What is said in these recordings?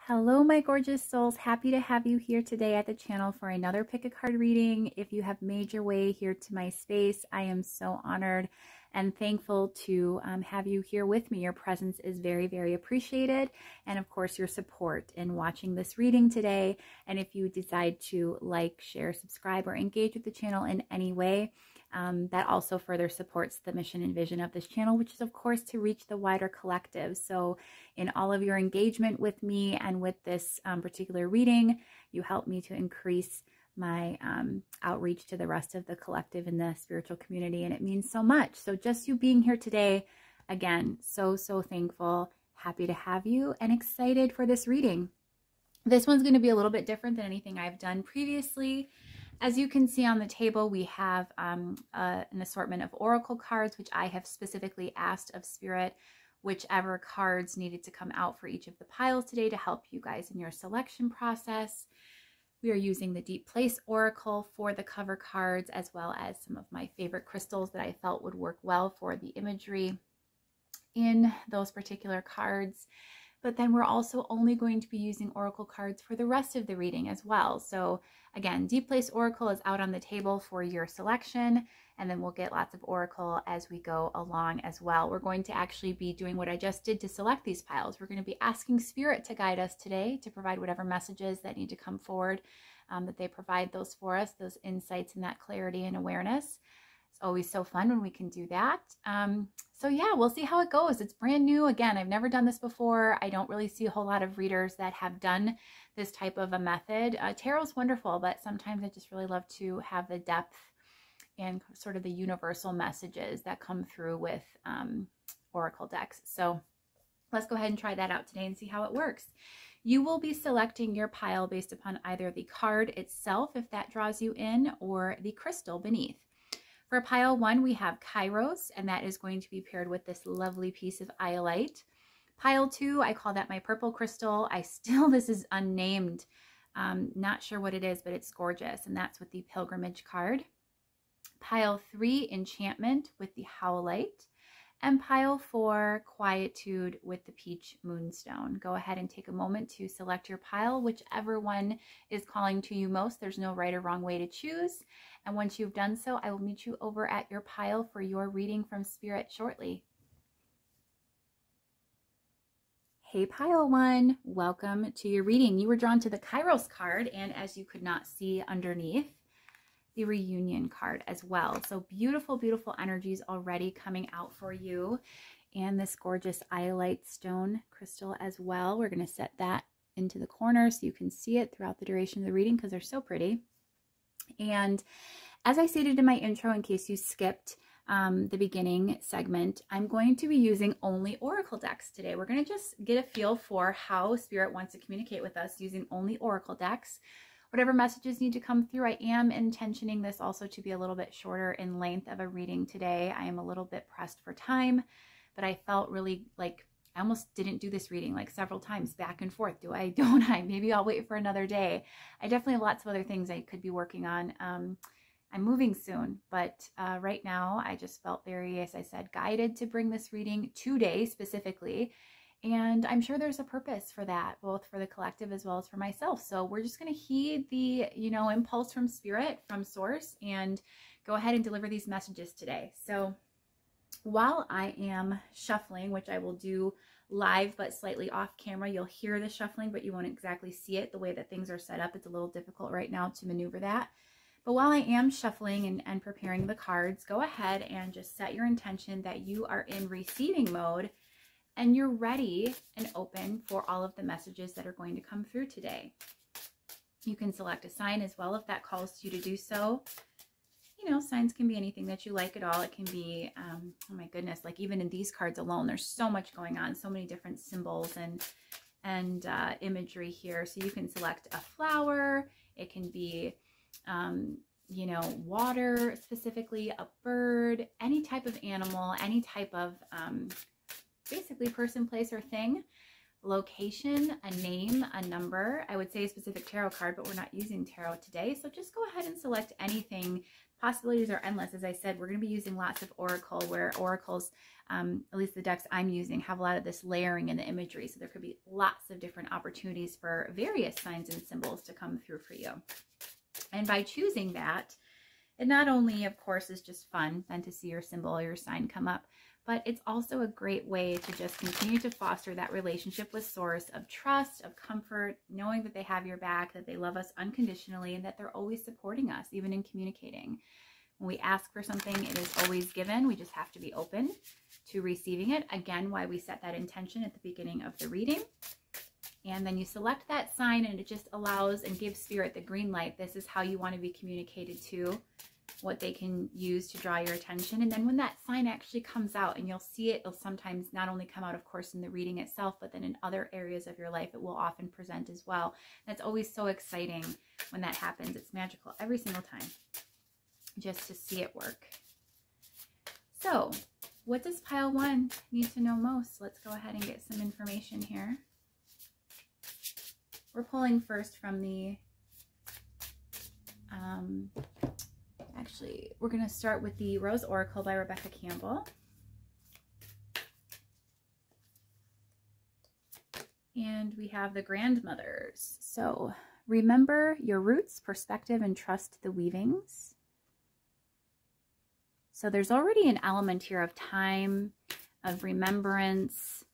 Hello, my gorgeous souls. Happy to have you here today at the channel for another pick a card reading. If you have made your way here to my space, I am so honored and thankful to have you here with me. Your presence is very, very appreciated. And of course, your support in watching this reading today. And if you decide to like, share, subscribe, or engage with the channel in any way, that also further supports the mission and vision of this channel, which is of course to reach the wider collective. So in all of your engagement with me and with this particular reading, you help me to increase my outreach to the rest of the collective in the spiritual community, and it means so much. So just you being here today, again, so thankful, happy to have you, and excited for this reading. This one's going to be a little bit different than anything I've done previously. As you can see on the table, we have an assortment of oracle cards, which I have specifically asked of Spirit whichever cards needed to come out for each of the piles today to help you guys in your selection process. We are using the Deep Place Oracle for the cover cards, as well as some of my favorite crystals that I felt would work well for the imagery in those particular cards. But then we're also only going to be using oracle cards for the rest of the reading as well. So again, Deep Place Oracle is out on the table for your selection, and then we'll get lots of oracle as we go along as well. We're going to actually be doing what I just did to select these piles. We're going to be asking Spirit to guide us today, to provide whatever messages that need to come forward, that they provide those for us, those insights and that clarity and awareness. It's always so fun when we can do that. So yeah, we'll see how it goes. It's brand new. Again, I've never done this before. I don't really see a whole lot of readers that have done this type of a method. Tarot's wonderful, but sometimes I just really love to have the depth and sort of the universal messages that come through with oracle decks. So let's go ahead and try that out today and see how it works. You will be selecting your pile based upon either the card itself, if that draws you in, or the crystal beneath. For pile 1, we have Kairos, and that is going to be paired with this lovely piece of Iolite. Pile 2, I call that my purple crystal. This is unnamed. Not sure what it is, but it's gorgeous, and that's with the Pilgrimage card. Pile 3, Enchantment with the Howlite. And pile 4, Quietude with the Peach Moonstone. Go ahead and take a moment to select your pile, whichever one is calling to you most. There's no right or wrong way to choose. And once you've done so, I will meet you over at your pile for your reading from Spirit shortly. Hey pile 1, welcome to your reading. You were drawn to the Kairos card, and as you could not see underneath, the Reunion card as well. So beautiful, beautiful energies already coming out for you. And this gorgeous Iolite stone crystal as well. We're going to set that into the corner so you can see it throughout the duration of the reading because they're so pretty. And as I stated in my intro, in case you skipped the beginning segment, I'm going to be using only oracle decks today. We're going to just get a feel for how Spirit wants to communicate with us using only oracle decks. Whatever messages need to come through, I am intentioning this also to be a little bit shorter in length of a reading today. I am a little bit pressed for time, but I felt really like I almost didn't do this reading like several times back and forth. Do I, don't I? Maybe I'll wait for another day. I definitely have lots of other things I could be working on. I'm moving soon, but right now I just felt very, as I said, guided to bring this reading today specifically. And I'm sure there's a purpose for that, both for the collective as well as for myself. So we're just going to heed the, impulse from Spirit, from Source, and go ahead and deliver these messages today. So while I am shuffling, which I will do live but slightly off camera, you'll hear the shuffling, but you won't exactly see it the way that things are set up. It's a little difficult right now to maneuver that. But while I am shuffling and preparing the cards, go ahead and just set your intention that you are in receiving mode and you're ready and open for all of the messages that are going to come through today. You can select a sign as well if that calls to you to do so. Signs can be anything that you like at all. It can be, oh my goodness, like even in these cards alone, there's so much going on, so many different symbols and imagery here. So you can select a flower. It can be, water specifically, a bird, any type of animal, any type of basically person, place, or thing. location, a name, a number. I would say a specific tarot card, but we're not using tarot today. So just go ahead and select anything. Possibilities are endless. As I said, we're going to be using lots of oracle, where oracles, at least the decks I'm using, have a lot of this layering in the imagery. So there could be lots of different opportunities for various signs and symbols to come through for you. And by choosing that, it not only, of course, is just fun then to see your symbol or your sign come up, but it's also a great way to just continue to foster that relationship with Source of trust, of comfort, knowing that they have your back, that they love us unconditionally, and that they're always supporting us, even in communicating. When we ask for something, it is always given. We just have to be open to receiving it. Again, why we set that intention at the beginning of the reading. And then you select that sign, and it just allows and gives Spirit the green light. This is how you want to be communicated to, what they can use to draw your attention. And then when that sign actually comes out, and you'll see it, it'll sometimes not only come out, of course, in the reading itself, but then in other areas of your life, it will often present as well. That's always so exciting when that happens. It's magical every single time, just to see it work. So what does pile 1 need to know most? Let's go ahead and get some information here. We're pulling first from the, actually, we're going to start with the Rose Oracle by Rebecca Campbell. And we have the Grandmothers. So remember your roots, perspective, and trust the weavings. So there's already an element here of time, of remembrance.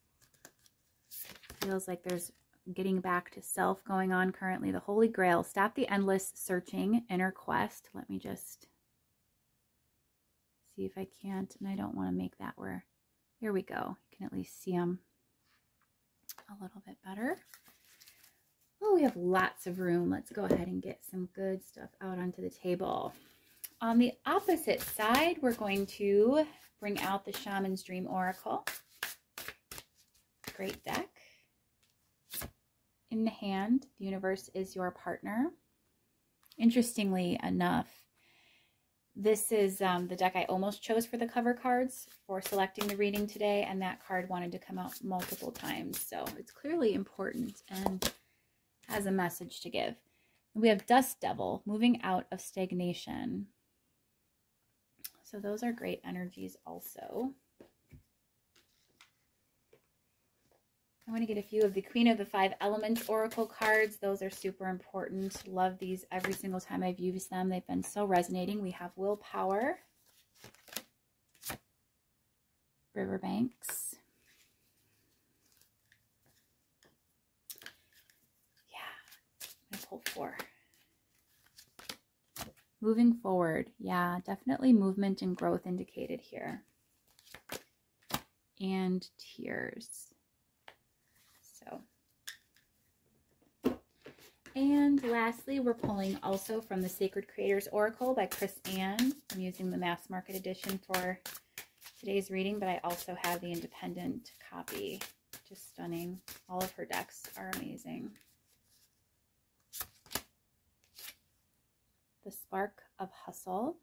Feels like there's getting back to self going on currently. The Holy Grail. Stop the endless searching, inner quest. Let me just see if I can't, and I don't want to make that where, here we go. You can at least see them a little bit better. Oh, we have lots of room. Let's go ahead and get some good stuff out onto the table. On the opposite side, we're going to bring out the Shaman's Dream Oracle. Great deck. In the hand, the universe is your partner. Interestingly enough, this is the deck I almost chose for the cover cards for selecting the reading today, and that card wanted to come out multiple times. So it's clearly important and has a message to give. We have Dust Devil, moving out of stagnation. So those are great energies also. I want to get a few of the Queen of the Five Elements Oracle cards. Those are super important. Love these every single time I've used them. They've been so resonating. We have Willpower, Riverbanks. Yeah, I'm going to pull 4. Moving forward. Yeah, definitely movement and growth indicated here. And Tears. And lastly, we're pulling also from the Sacred Creators Oracle by Chris Ann. I'm using the mass market edition for today's reading, but I also have the independent copy. Just stunning. All of her decks are amazing. The Spark of Hustle.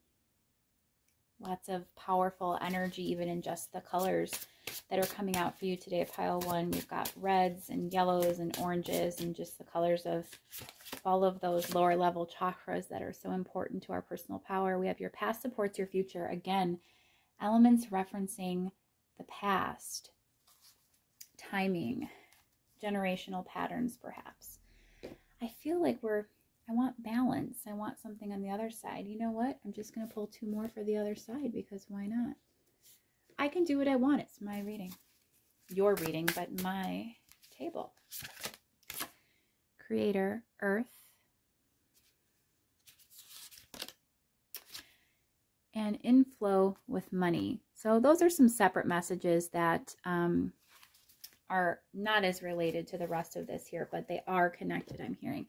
Lots of powerful energy, even in just the colors that are coming out for you today. Pile 1, we've got reds and yellows and oranges, and just the colors of all of those lower level chakras that are so important to our personal power. We have your past supports your future. Again, elements referencing the past, timing, generational patterns perhaps. I feel like I want balance. I want something on the other side. You know what? I'm just going to pull 2 more for the other side, because why not? I can do what I want. It's my reading. Your reading, but my table. Creator, Earth. And inflow with money. So those are some separate messages that are not as related to the rest of this here, but they are connected, I'm hearing.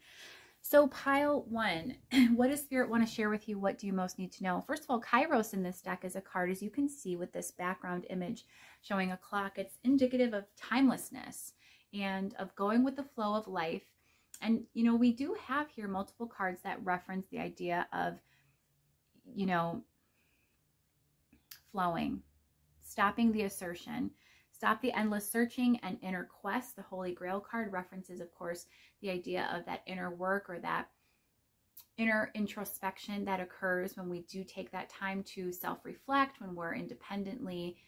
So pile 1, what does Spirit want to share with you? What do you most need to know? First of all, Kairos in this deck is a card, as you can see with this background image showing a clock. It's indicative of timelessness and of going with the flow of life. And, you know, we do have here multiple cards that reference the idea of, you know, flowing, stopping the assertion, Stop the endless searching and inner quest. The Holy Grail card references, of course, the idea of that inner work or that inner introspection that occurs when we do take that time to self-reflect, when we're independently,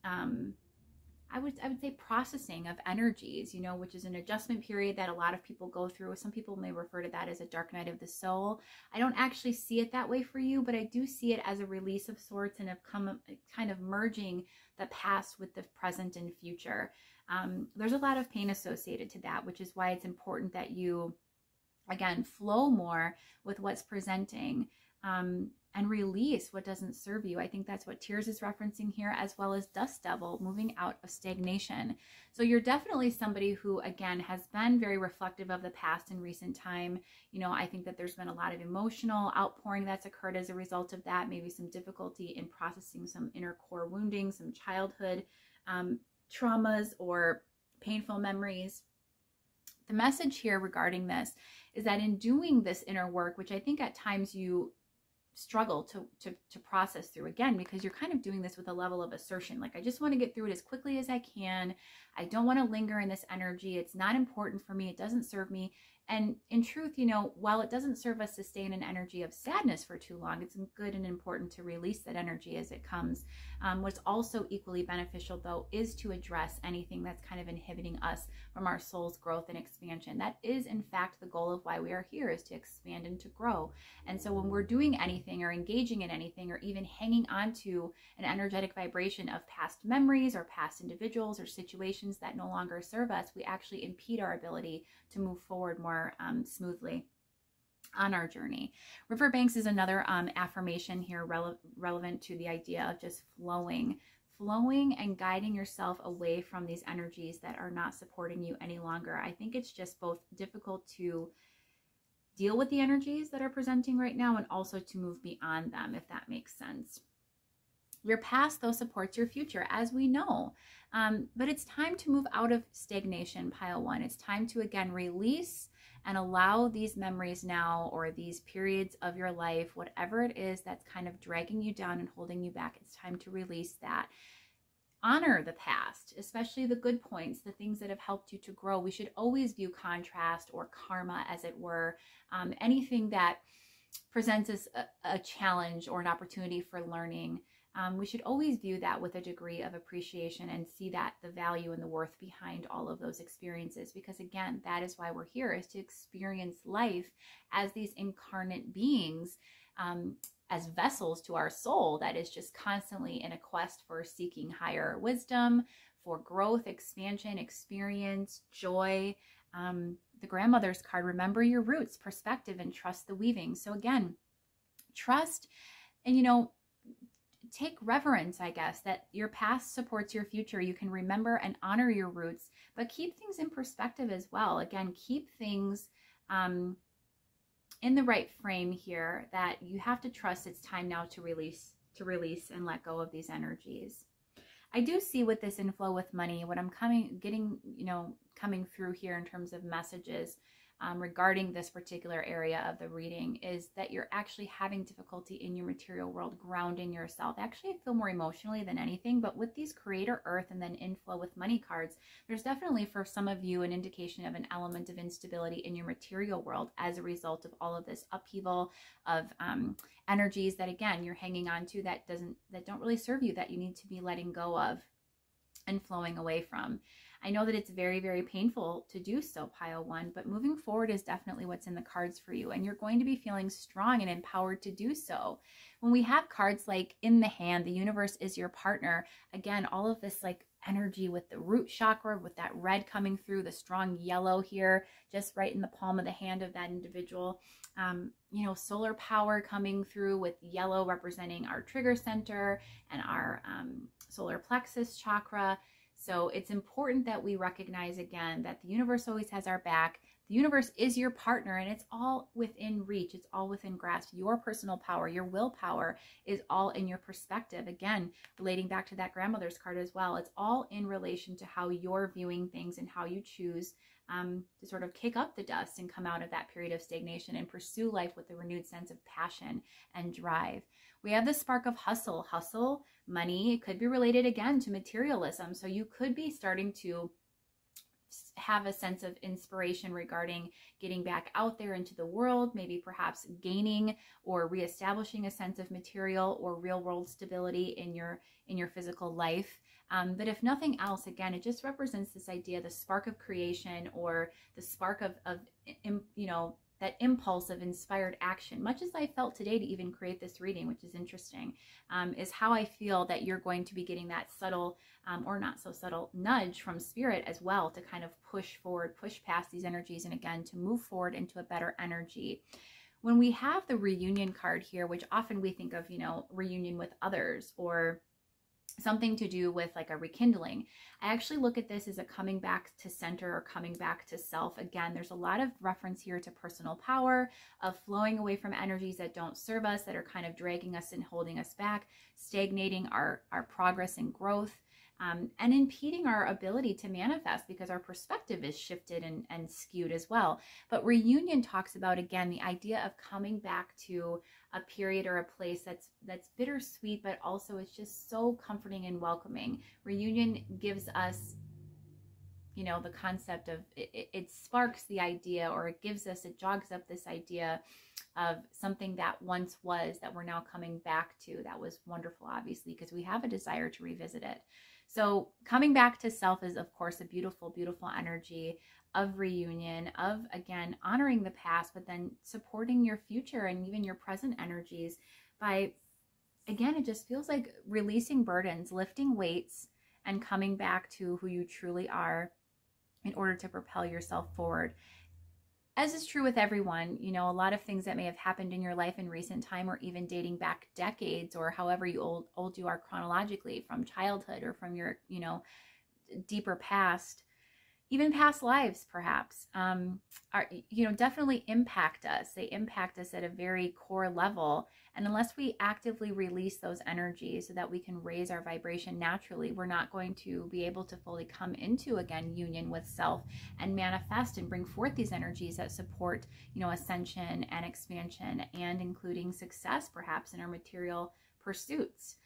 I would say processing of energies, you know, which is an adjustment period that a lot of people go through. Some people may refer to that as a dark night of the soul. I don't actually see it that way for you, but I do see it as a release of sorts and kind of merging the past with the present and future. There's a lot of pain associated to that, which is why it's important that you, again, flow more with what's presenting, and release what doesn't serve you. I think that's what Tears is referencing here, as well as Dust Devil, moving out of stagnation. So you're definitely somebody who, again, has been very reflective of the past in recent time. You know, I think that there's been a lot of emotional outpouring that's occurred as a result of that, maybe some difficulty in processing some inner core wounding, some childhood traumas or painful memories. The message here regarding this is that in doing this inner work, which I think at times you struggle to process through, again, because you're kind of doing this with a level of assertion, like, I just want to get through it as quickly as I can. I don't want to linger in this energy. It's not important for me. It doesn't serve me. And in truth, you know, while it doesn't serve us to stay in an energy of sadness for too long, it's good and important to release that energy as it comes. What's also equally beneficial, though, is to address anything that's kind of inhibiting us from our soul's growth and expansion. That is, in fact, the goal of why we are here, is to expand and to grow. And so when we're doing anything or engaging in anything or even hanging on to an energetic vibration of past memories or past individuals or situations that no longer serve us, we actually impede our ability to move forward more smoothly on our journey. Riverbanks is another affirmation here relevant to the idea of just flowing and guiding yourself away from these energies that are not supporting you any longer. I think it's just both difficult to deal with the energies that are presenting right now and also to move beyond them, if that makes sense. Your past, though, supports your future, as we know. But it's time to move out of stagnation, pile one. It's time to, again, release and allow these memories now, or these periods of your life, whatever it is that's kind of dragging you down and holding you back, it's time to release that. Honor the past, especially the good points, the things that have helped you to grow. We should always view contrast or karma, as it were, anything that presents us a challenge or an opportunity for learning. We should always view that with a degree of appreciation and see that the value and the worth behind all of those experiences, because again, that is why we're here, is to experience life as these incarnate beings, as vessels to our soul that is just constantly in a quest for seeking higher wisdom, for growth, expansion, experience, joy. The grandmother's card, remember your roots, perspective, and trust the weaving. So again, trust and, you know, take reverence, I guess, that your past supports your future. You can remember and honor your roots, but keep things in perspective as well. Again, keep things in the right frame here, that you have to trust it's time now to release and let go of these energies. I do see with this inflow with money, what I'm coming through here in terms of messages regarding this particular area of the reading, is that you're actually having difficulty in your material world grounding yourself. Actually, I feel more emotionally than anything, but with these Creator Earth and then inflow with money cards, there's definitely for some of you an indication of an element of instability in your material world as a result of all of this upheaval of energies that, again, you're hanging on to that don't really serve you, that you need to be letting go of and flowing away from. I know that it's very, very painful to do so, pile one, but moving forward is definitely what's in the cards for you. And you're going to be feeling strong and empowered to do so. When we have cards like in the hand, the universe is your partner. Again, all of this like energy with the root chakra, with that red coming through, the strong yellow here, just right in the palm of the hand of that individual. You know, solar power coming through with yellow representing our trigger center and our solar plexus chakra. So it's important that we recognize, again, that the universe always has our back. The universe is your partner, and it's all within reach. It's all within grasp. Your personal power, your willpower is all in your perspective. Again, relating back to that grandmother's card as well. It's all in relation to how you're viewing things and how you choose to sort of kick up the dust and come out of that period of stagnation and pursue life with a renewed sense of passion and drive. We have the spark of hustle. Hustle, money, it could be related again to materialism. So you could be starting to have a sense of inspiration regarding getting back out there into the world, maybe perhaps gaining or reestablishing a sense of material or real world stability in your physical life. But if nothing else, again, it just represents this idea, the spark of creation, or the spark of that impulse of inspired action, much as I felt today to even create this reading, which is interesting, is how I feel that you're going to be getting that subtle or not so subtle nudge from spirit as well to kind of push forward, push past these energies, and again, to move forward into a better energy. When we have the reunion card here, which often we think of, reunion with others or something to do with like a rekindling, I actually look at this as a coming back to center or coming back to self. Again, there's a lot of reference here to personal power, of flowing away from energies that don't serve us, that are kind of dragging us and holding us back, stagnating our progress and growth, and impeding our ability to manifest because our perspective is shifted and skewed as well. But reunion talks about, again, the idea of coming back to a period or a place that's bittersweet, but also it's just so comforting and welcoming. Reunion gives us, the concept of, it sparks the idea, or it jogs up this idea of something that once was, that we're now coming back to. That was wonderful, obviously, because we have a desire to revisit it. So coming back to self is, of course, a beautiful, beautiful energy of reunion, of, again, honoring the past, but then supporting your future and even your present energies by, again, it just feels like releasing burdens, lifting weights, and coming back to who you truly are in order to propel yourself forward. As is true with everyone, a lot of things that may have happened in your life in recent time, or even dating back decades, or however old you are chronologically, from childhood or from your, deeper past, even past lives perhaps, are, definitely impact us. They impact us at a very core level. And unless we actively release those energies so that we can raise our vibration naturally, we're not going to be able to fully come into, again, union with self and manifest and bring forth these energies that support, ascension and expansion, and including success perhaps in our material pursuits.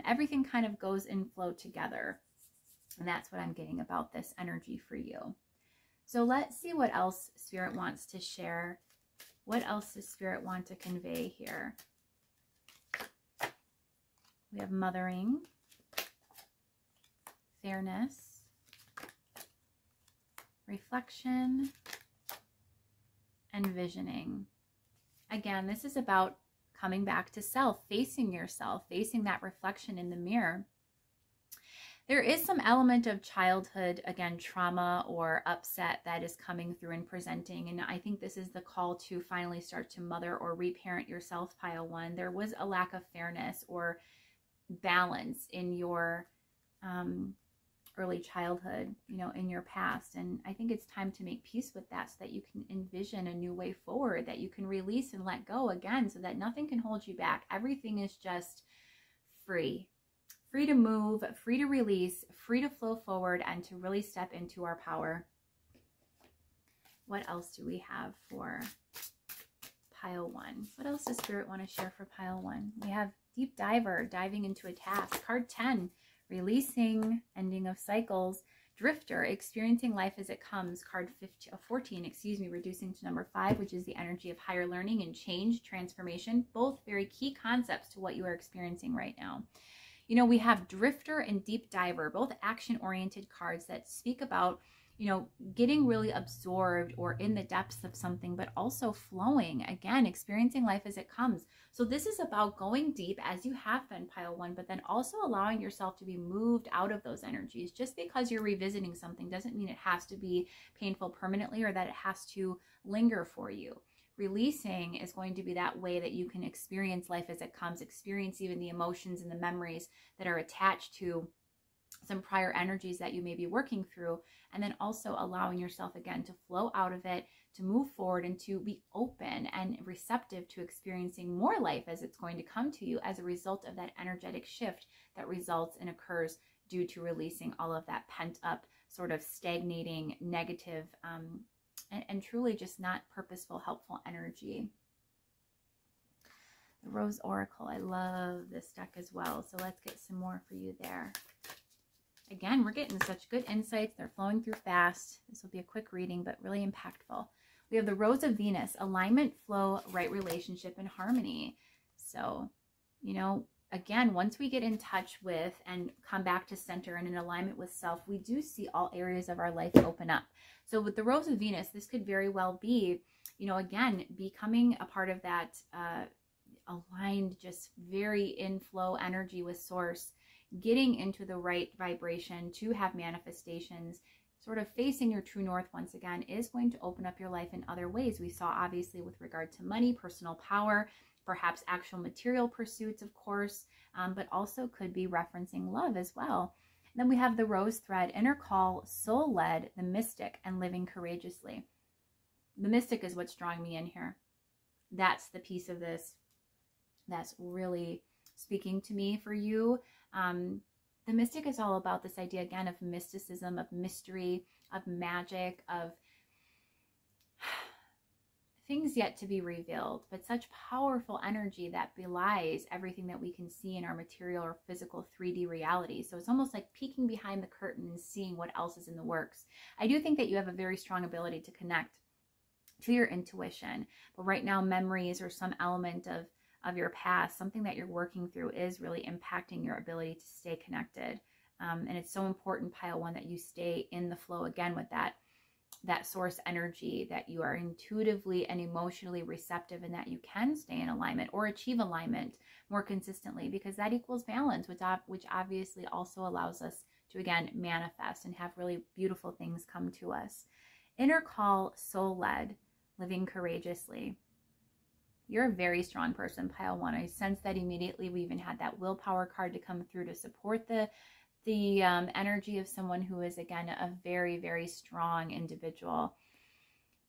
Everything kind of goes in flow together. And that's what I'm getting about this energy for you. So let's see what else Spirit wants to share. What else does Spirit want to convey here? We have mothering, fairness, reflection, and visioning. Again, this is about coming back to self, facing yourself, facing that reflection in the mirror. There is some element of childhood, again, trauma or upset that is coming through and presenting. And I think this is the call to finally start to mother or reparent yourself, pile one. There was a lack of fairness or balance in your early childhood, in your past. And I think it's time to make peace with that so that you can envision a new way forward, that you can release and let go again, so that nothing can hold you back. Everything is just free. Free to move, free to release, free to flow forward, and to really step into our power. What else do we have for pile one? What else does Spirit want to share for pile one? We have Deep Diver, diving into a task. Card 10, releasing, ending of cycles. Drifter, experiencing life as it comes. Card 14, reducing to number 5, which is the energy of higher learning and change, transformation. Both very key concepts to what you are experiencing right now. We have Drifter and Deep Diver, both action-oriented cards that speak about, getting really absorbed or in the depths of something, but also flowing, again, experiencing life as it comes. So this is about going deep as you have been, pile one, but then also allowing yourself to be moved out of those energies. Just because you're revisiting something doesn't mean it has to be painful permanently or that it has to linger for you. Releasing is going to be that way that you can experience life as it comes, experience even the emotions and the memories that are attached to some prior energies that you may be working through, and then also allowing yourself again to flow out of it, to move forward, and to be open and receptive to experiencing more life as it's going to come to you as a result of that energetic shift that results and occurs due to releasing all of that pent up sort of stagnating, negative, and truly just not purposeful, helpful energy. The Rose Oracle, I love this deck as well. So let's get some more for you there. Again, we're getting such good insights. They're flowing through fast. This will be a quick reading, but really impactful. We have the Rose of Venus, alignment, flow, right relationship, and harmony. So, you know, again, once we get in touch with and come back to center and in alignment with self, we do see all areas of our life open up. So with the Rose of Venus, this could very well be, you know, again, becoming a part of that aligned, just very in flow energy with source, getting into the right vibration to have manifestations, sort of facing your true north once again, is going to open up your life in other ways. We saw obviously with regard to money, personal power, perhaps actual material pursuits, of course, but also could be referencing love as well. And then we have the Rose Thread, inner call, soul-led, the mystic, and living courageously. The mystic is what's drawing me in here. That's the piece of this that's really speaking to me for you. The mystic is all about this idea, again, of mysticism, of mystery, of magic, of things yet to be revealed, but such powerful energy that belies everything that we can see in our material or physical 3D reality. So it's almost like peeking behind the curtain and seeing what else is in the works. I do think that you have a very strong ability to connect to your intuition, but right now memories or some element of your past, something that you're working through, is really impacting your ability to stay connected. And it's so important, Pile 1, that you stay in the flow again with that source energy, that you are intuitively and emotionally receptive, and that you can stay in alignment or achieve alignment more consistently, because that equals balance, which obviously also allows us to, again, manifest and have really beautiful things come to us. Inner call, soul-led, living courageously. You're a very strong person, Pile 1. I sense that immediately. We even had that willpower card to come through to support the energy of someone who is, again, a very, very strong individual.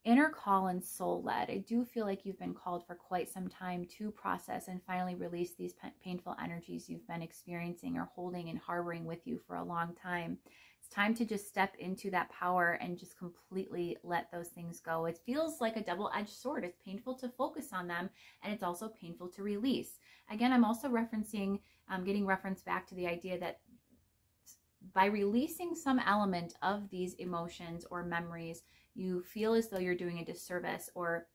Inner call and soul-led. I do feel like you've been called for quite some time to process and finally release these painful energies you've been experiencing or holding and harboring with you for a long time. It's time to just step into that power and just completely let those things go. It feels like a double-edged sword. It's painful to focus on them, and it's also painful to release. Again, I'm also referencing, getting reference back to the idea that by releasing some element of these emotions or memories, you feel as though you're doing a disservice or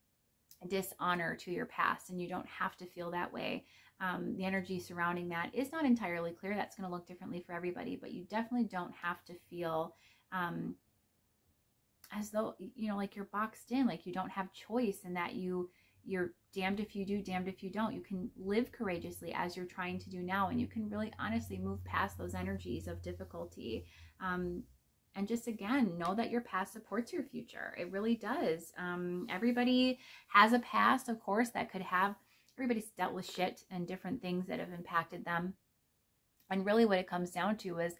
dishonor to your past, and you don't have to feel that way. The energy surrounding that is not entirely clear. That's going to look differently for everybody, but you definitely don't have to feel as though, you know, like you're boxed in, like you don't have choice, and that you're damned if you do, damned if you don't. You can live courageously as you're trying to do now, and you can really honestly move past those energies of difficulty. And just, again, know that your past supports your future. It really does. Everybody has a past, of course, that could have, everybody's dealt with shit and different things that have impacted them. And really what it comes down to is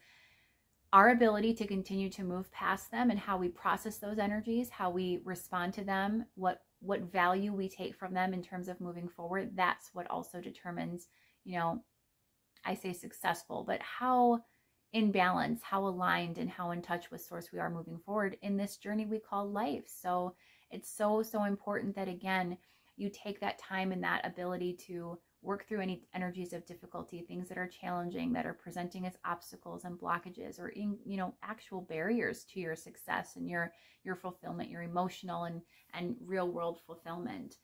our ability to continue to move past them, and how we process those energies, how we respond to them, what value we take from them in terms of moving forward. That's what also determines, you know, I say successful, but how in balance, how aligned, and how in touch with source we are moving forward in this journey we call life. So it's so, so important that, again, you take that time and that ability to work through any energies of difficulty, things that are challenging, that are presenting as obstacles and blockages, or, you know, actual barriers to your success and your fulfillment, your emotional and real world fulfillment.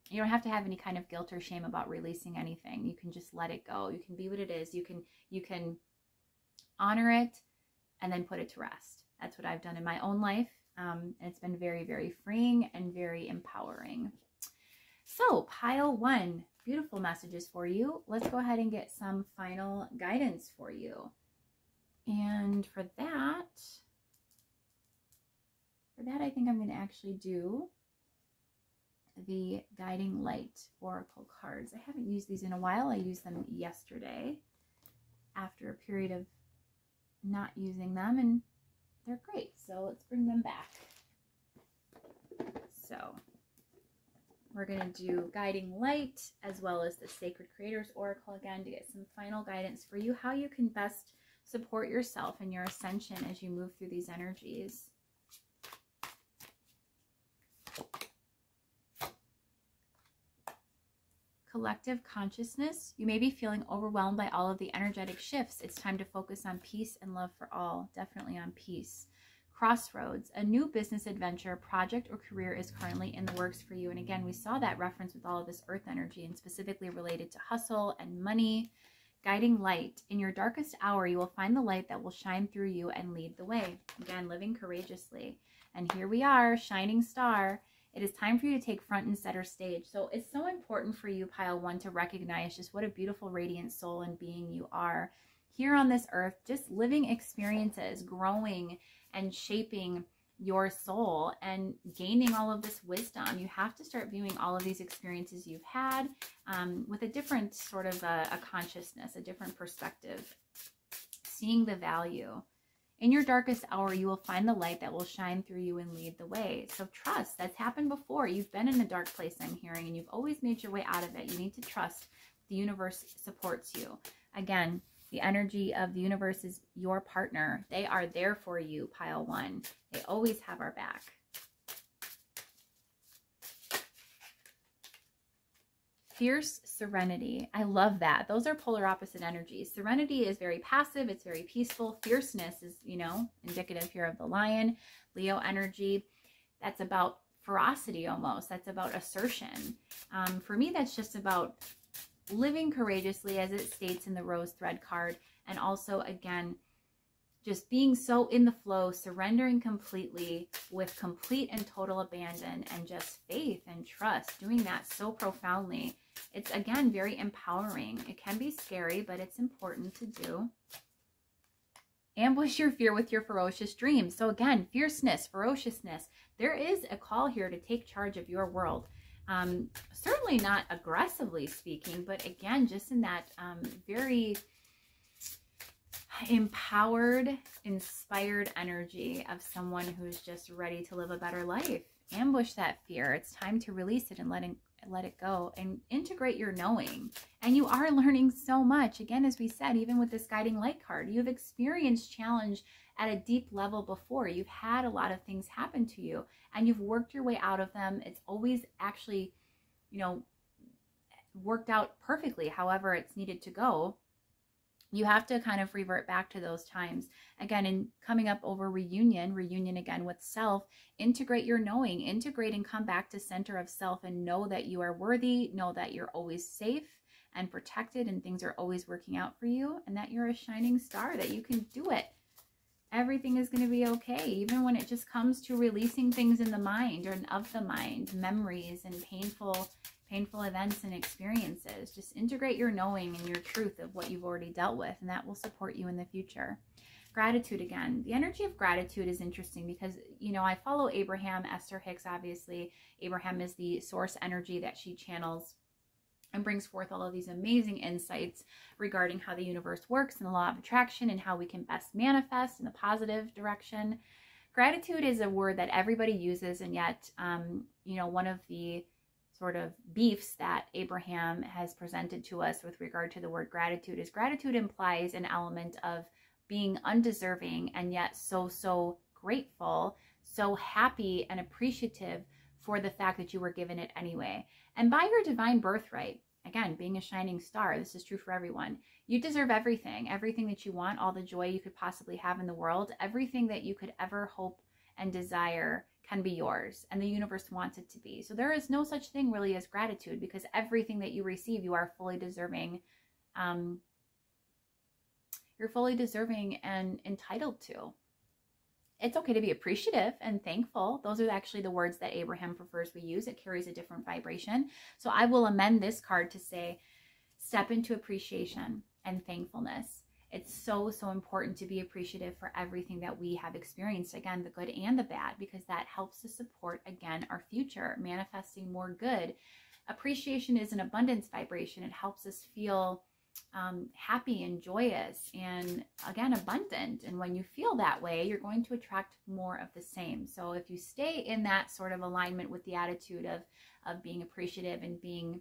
You don't have to have any kind of guilt or shame about releasing anything. You can just let it go. You can be what it is. You can honor it and then put it to rest. That's what I've done in my own life. It's been very, very freeing and very empowering. So, Pile 1, beautiful messages for you. Let's go ahead and get some final guidance for you. And for that, I think I'm going to actually do the Guiding Light Oracle cards. I haven't used these in a while. I used them yesterday after a period of not using them, and they're great. So let's bring them back. So we're going to do Guiding Light as well as the Sacred Creators Oracle again to get some final guidance for you, how you can best Support yourself and your ascension as you move through these energies. Collective consciousness. You may be feeling overwhelmed by all of the energetic shifts. It's time to focus on peace and love for all. Definitely on peace. Crossroads. A new business adventure, project, or career is currently in the works for you. And again, we saw that reference with all of this earth energy and specifically related to hustle and money. Guiding light. In your darkest hour, you will find the light that will shine through you and lead the way. Again, living courageously. And here we are, shining star. It is time for you to take front and center stage. So it's so important for you, pile 1, to recognize just what a beautiful, radiant soul and being you are here on this earth, just living experiences, growing and shaping your soul and gaining all of this wisdom. You have to start viewing all of these experiences you've had with a different sort of a consciousness, a different perspective, seeing the value. In your darkest hour, you will find the light that will shine through you and lead the way. So trust. That's happened before. You've been in a dark place, I'm hearing, and you've always made your way out of it. You need to trust the universe supports you. Again, the energy of the universe is your partner. They are there for you, pile 1. They always have our back. Fierce serenity. I love that. Those are polar opposite energies. Serenity is very passive. It's very peaceful. Fierceness is, you know, indicative here of the lion. Leo energy. That's about ferocity almost. That's about assertion. For me, that's just about living courageously, as it states in the rose thread card. And also, again, just being so in the flow, surrendering completely with complete and total abandon and just faith and trust, doing that so profoundly. It's, again, very empowering. It can be scary, but it's important to do. Ambush your fear with your ferocious dreams. So again, fierceness, ferociousness. There is a call here to take charge of your world. Certainly not aggressively speaking, but again, just in that very empowered, inspired energy of someone who's just ready to live a better life. Ambush that fear. It's time to release it and let it go and integrate your knowing. And you are learning so much. Again, as we said, even with this guiding light card, you've experienced challenge at a deep level before. You've had a lot of things happen to you and you've worked your way out of them. It's always actually, you know, worked out perfectly, however it's needed to go. You have to kind of revert back to those times. Again, in coming up over reunion again with self, integrate your knowing, integrate and come back to center of self and know that you are worthy, know that you're always safe and protected and things are always working out for you and that you're a shining star, that you can do it. Everything is going to be okay, even when it just comes to releasing things in the mind or of the mind, memories and painful events and experiences. Just integrate your knowing and your truth of what you've already dealt with, and that will support you in the future. Gratitude again. The energy of gratitude is interesting because, you know, I follow Abraham, Esther Hicks, obviously. Abraham is the source energy that she channels and brings forth all of these amazing insights regarding how the universe works and the law of attraction and how we can best manifest in the positive direction. Gratitude is a word that everybody uses, and yet, you know, one of the sort of beefs that Abraham has presented to us with regard to the word gratitude is gratitude implies an element of being undeserving and yet so grateful, so happy and appreciative for the fact that you were given it anyway. And by your divine birthright, again, being a shining star, this is true for everyone. You deserve everything, everything that you want, all the joy you could possibly have in the world, everything that you could ever hope and desire can be yours, and the universe wants it to be. So there is no such thing really as gratitude, because everything that you receive, you are fully deserving. You're fully deserving and entitled to. It's okay to be appreciative and thankful. Those are actually the words that Abraham prefers we use. It carries a different vibration. So I will amend this card to say, step into appreciation and thankfulness. It's so important to be appreciative for everything that we have experienced, again, the good and the bad, because that helps to support, again, our future, manifesting more good. Appreciation is an abundance vibration. It helps us feel happy and joyous and, again, abundant. And when you feel that way, you're going to attract more of the same. So if you stay in that sort of alignment with the attitude of being appreciative and being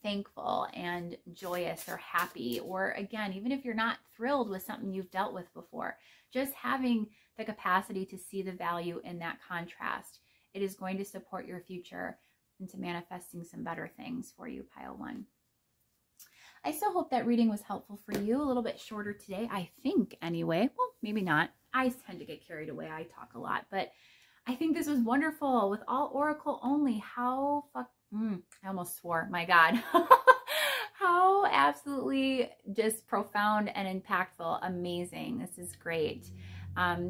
thankful and joyous or happy, or again, even if you're not thrilled with something you've dealt with before, just having the capacity to see the value in that contrast, it is going to support your future into manifesting some better things for you, pile 1. I still hope that reading was helpful for you. A little bit shorter today, I think, anyway. Well, maybe not. I tend to get carried away. I talk a lot, but I think this was wonderful with all oracle only. How I almost swore, my God. How absolutely just profound and impactful. Amazing. This is great.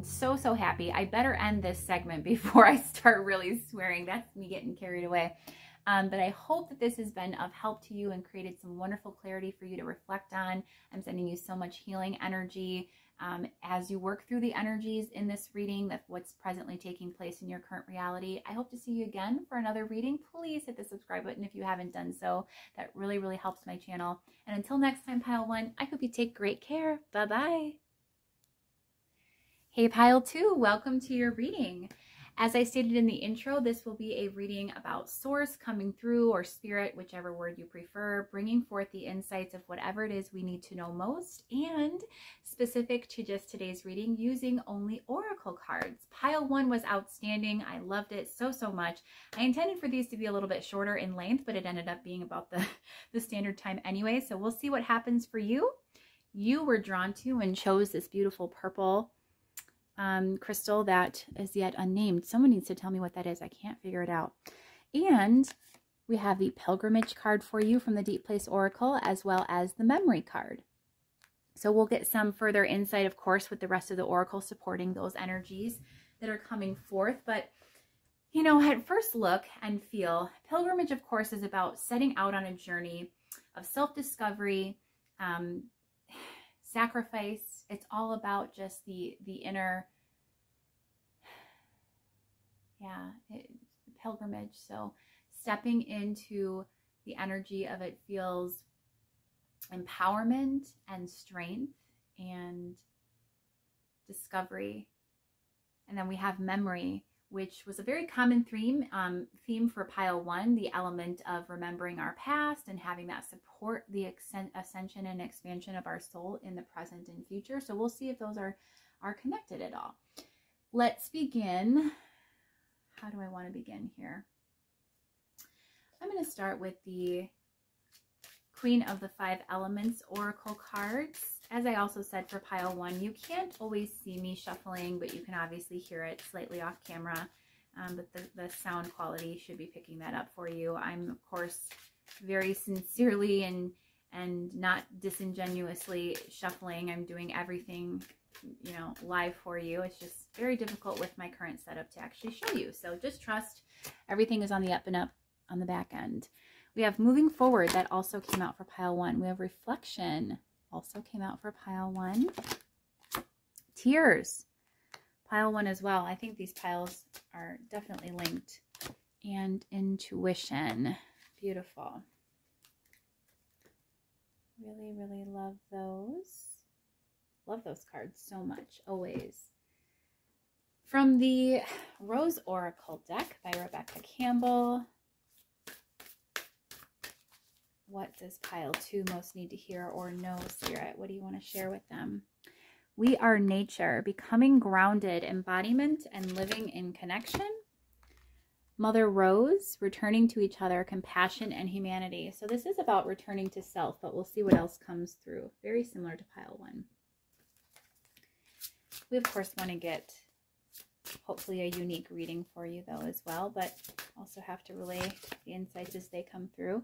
So happy. I better end this segment before I start really swearing. That's me getting carried away. But I hope that this has been of help to you and created some wonderful clarity for you to reflect on. I'm sending you so much healing energy as you work through the energies in this reading, that what's presently taking place in your current reality. I hope to see you again for another reading. Please hit the subscribe button if you haven't done so. That really, really helps my channel. And until next time, pile 1, I hope you take great care. Bye-bye. Hey, pile 2, welcome to your reading. As I stated in the intro, this will be a reading about source coming through, or spirit, whichever word you prefer, bringing forth the insights of whatever it is we need to know most, and specific to just today's reading, using only oracle cards. Pile 1 was outstanding. I loved it so much. I intended for these to be a little bit shorter in length, but it ended up being about the standard time anyway. So we'll see what happens for you. You were drawn to and chose this beautiful purple crystal that is yet unnamed. Someone needs to tell me what that is. I can't figure it out. And we have the pilgrimage card for you from the Deep Place Oracle, as well as the memory card. So we'll get some further insight, of course, with the rest of the oracle supporting those energies that are coming forth. But, you know, at first look and feel, pilgrimage, of course, is about setting out on a journey of self-discovery, sacrifice. It's all about just the inner, pilgrimage. So stepping into the energy of it feels empowerment and strength and discovery. And then we have memory, which was a very common theme for pile 1, the element of remembering our past and having that support the ascension and expansion of our soul in the present and future. So we'll see if those are connected at all. Let's begin. How do I want to begin here? I'm going to start with the Queen of the 5 Elements Oracle cards. As I also said for pile 1, you can't always see me shuffling, but you can obviously hear it slightly off camera. But the sound quality should be picking that up for you. I'm, of course, very sincerely and not disingenuously shuffling. I'm doing everything, you know, live for you. It's just very difficult with my current setup to actually show you. So just trust everything is on the up and up on the back end. We have moving forward. That also came out for pile 1. We have reflection. Also came out for pile 1. Tears. Pile 1 as well. I think these piles are definitely linked. And intuition. Beautiful. Really, really love those. Love those cards so much. Always. From the Rose Oracle deck by Rebecca Campbell. What does pile 2 most need to hear or know, Spirit? What do you want to share with them? We are nature, becoming grounded, embodiment, and living in connection. Mother Rose, returning to each other, compassion, and humanity. So this is about returning to self, but we'll see what else comes through. Very similar to pile 1. We, of course, want to get hopefully a unique reading for you, though, as well, but also have to relay the insights as they come through.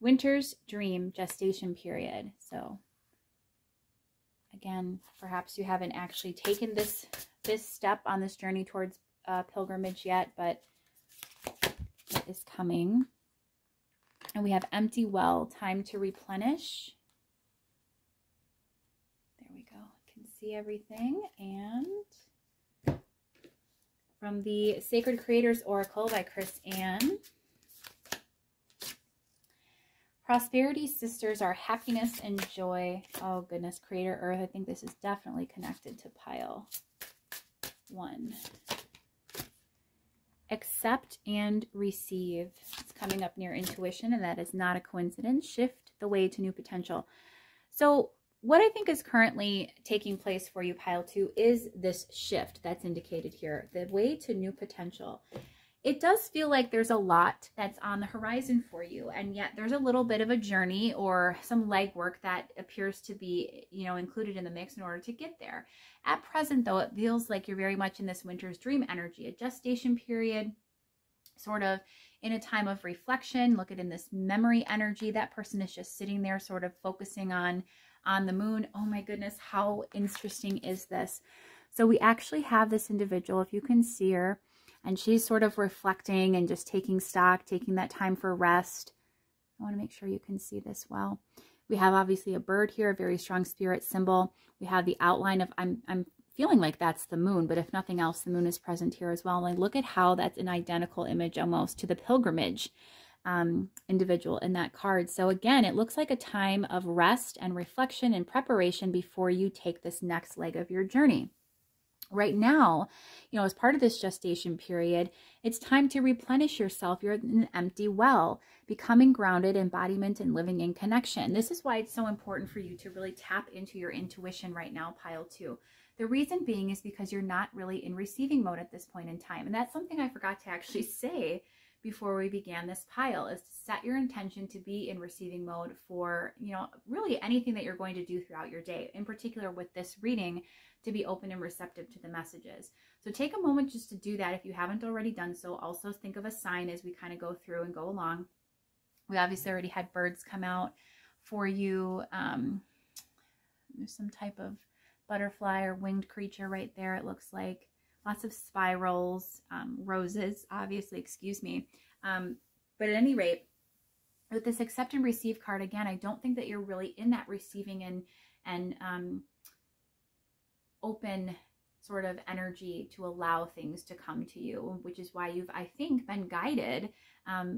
Winter's Dream, gestation period. So again, perhaps you haven't actually taken this step on this journey towards pilgrimage yet, but it is coming. And we have Empty Well, time to replenish. There we go. You can see everything. And from the Sacred Creators Oracle by Chris Ann. Prosperity Sisters are happiness and joy. Oh goodness, Creator Earth. I think this is definitely connected to pile 1. Accept and receive. It's coming up near intuition, and that is not a coincidence. Shift the way to new potential. So what I think is currently taking place for you, pile 2, is this shift that's indicated here, the way to new potential. It does feel like there's a lot that's on the horizon for you, and yet there's a little bit of a journey or some legwork that appears to be, you know, included in the mix in order to get there. At present, though, it feels like you're very much in this winter's dream energy, a gestation period, sort of in a time of reflection. Look at in this memory energy. That person is just sitting there sort of focusing on the moon. Oh my goodness, how interesting is this? So we actually have this individual, if you can see her, and she's sort of reflecting and just taking stock, taking that time for rest. I want to make sure you can see this well. We have obviously a bird here, a very strong spirit symbol. We have the outline of, I'm feeling like that's the moon, but if nothing else, the moon is present here as well. And look at how that's an identical image almost to the pilgrimage individual in that card. So again, it looks like a time of rest and reflection and preparation before you take this next leg of your journey. Right now, you know, as part of this gestation period, it's time to replenish yourself. You're an empty well, becoming grounded, embodiment, and living in connection. This is why it's so important for you to really tap into your intuition right now, pile 2. The reason being is because you're not really in receiving mode at this point in time. And that's something I forgot to actually say before we began this pile, is to set your intention to be in receiving mode for, you know, really anything that you're going to do throughout your day. In particular with this reading, to be open and receptive to the messages. So take a moment just to do that if you haven't already done so. Also think of a sign as we kind of go through and go along. We obviously already had birds come out for you. There's some type of butterfly or winged creature right there, it looks like. Lots of spirals, roses, obviously, excuse me. But at any rate, with this accept and receive card, again, I don't think that you're really in that receiving and open sort of energy to allow things to come to you, which is why you've, I think, been guided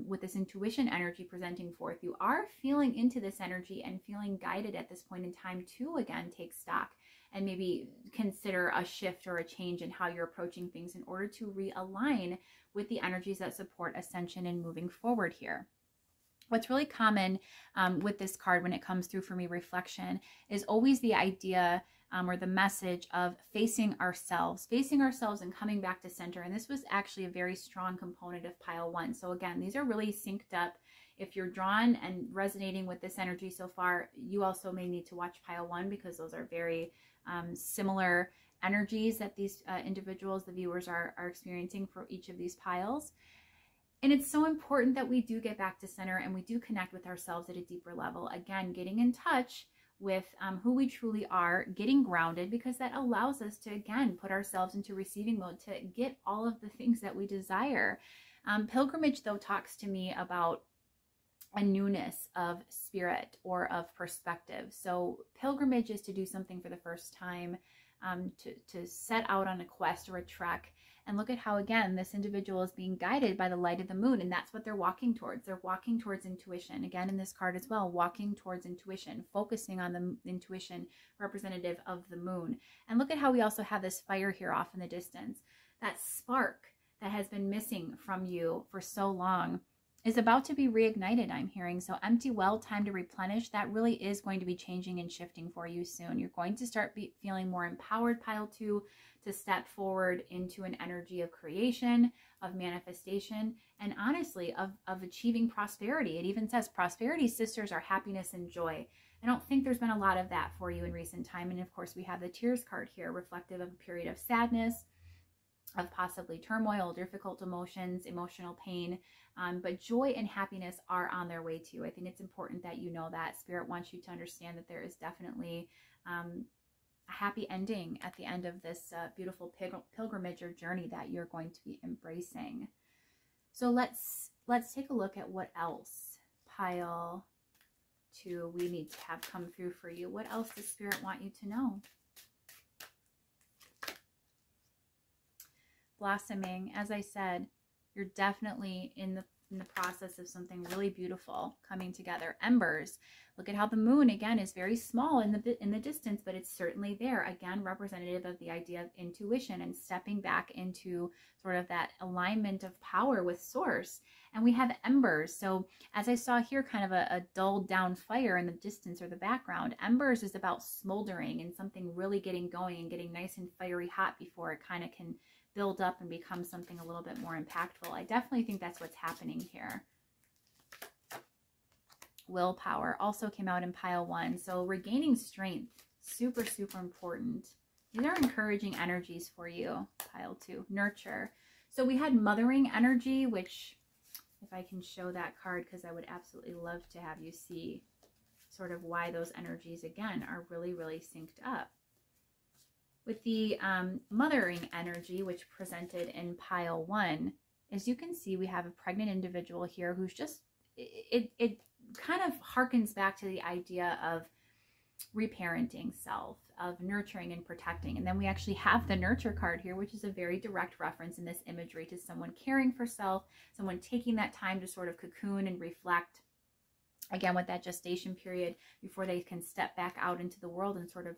with this intuition energy presenting forth. You are feeling into this energy and feeling guided at this point in time to, again, take stock and maybe consider a shift or a change in how you're approaching things in order to realign with the energies that support ascension and moving forward here. What's really common with this card when it comes through for me, reflection, is always the idea or the message of facing ourselves and coming back to center. And this was actually a very strong component of pile 1. So again, these are really synced up. If you're drawn and resonating with this energy so far, you also may need to watch pile 1, because those are very similar energies that these individuals, the viewers, are experiencing for each of these piles. And it's so important that we do get back to center and we do connect with ourselves at a deeper level. Again, getting in touch with who we truly are, getting grounded, because that allows us to, again, put ourselves into receiving mode to get all of the things that we desire. Pilgrimage, though, talks to me about a newness of spirit or of perspective. So pilgrimage is to do something for the first time, to set out on a quest or a trek. And look at how, again, this individual is being guided by the light of the moon, and that's what they're walking towards. They're walking towards intuition. Again, in this card as well, walking towards intuition, focusing on the intuition representative of the moon. And look at how we also have this fire here off in the distance. That spark that has been missing from you for so long is about to be reignited, I'm hearing. So empty well, time to replenish. That really is going to be changing and shifting for you soon. You're going to start feeling more empowered, pile 2, to step forward into an energy of creation, of manifestation, and honestly, of achieving prosperity. It even says prosperity sisters are happiness and joy. I don't think there's been a lot of that for you in recent time. And of course, we have the tears card here, reflective of a period of sadness, of possibly turmoil, difficult emotions, emotional pain, but joy and happiness are on their way to you. I think it's important that you know that. Spirit wants you to understand that there is definitely a happy ending at the end of this beautiful pilgrimage or journey that you're going to be embracing. So let's take a look at what else, pile 2, we need to have come through for you. What else does Spirit want you to know? Blossoming, as I said, you're definitely in in the process of something really beautiful coming together. Embers. Look at how the moon, again, is very small in the distance, but it's certainly there. Again, representative of the idea of intuition and stepping back into sort of that alignment of power with source. And we have embers. So as I saw here, kind of a dulled down fire in the distance or the background. Embers is about smoldering and something really getting going and getting nice and fiery hot before it kind of can build up and become something a little bit more impactful. I definitely think that's what's happening here. Willpower also came out in pile 1. So regaining strength, super, super important. These are encouraging energies for you. Pile 2, nurture. So we had mothering energy, which if I can show that card, because I would absolutely love to have you see sort of why those energies, again, are really, really synced up. With the mothering energy, which presented in pile 1, as you can see, we have a pregnant individual here who's just, it kind of harkens back to the idea of reparenting self, of nurturing and protecting. And then we actually have the nurture card here, which is a very direct reference in this imagery to someone caring for self, someone taking that time to sort of cocoon and reflect, again, with that gestation period before they can step back out into the world and sort of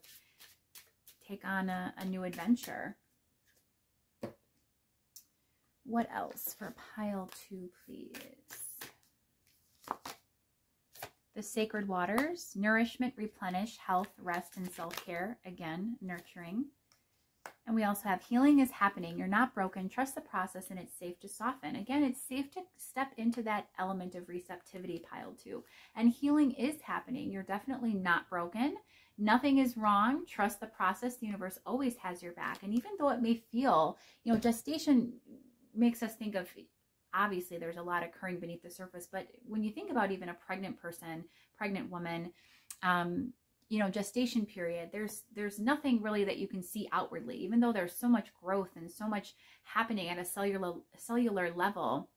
take on a new adventure. What else for pile 2, please? The sacred waters, nourishment, replenish, health, rest, and self-care. Again, nurturing. And we also have healing is happening. You're not broken. Trust the process and it's safe to soften. Again, it's safe to step into that element of receptivity, pile 2. And healing is happening. You're definitely not broken. Nothing is wrong. Trust the process. The universe always has your back. And even though it may feel, you know, gestation makes us think of, obviously there's a lot occurring beneath the surface, but when you think about even a pregnant person, pregnant woman, you know, gestation period, there's nothing really that you can see outwardly, even though there's so much growth and so much happening at a cellular level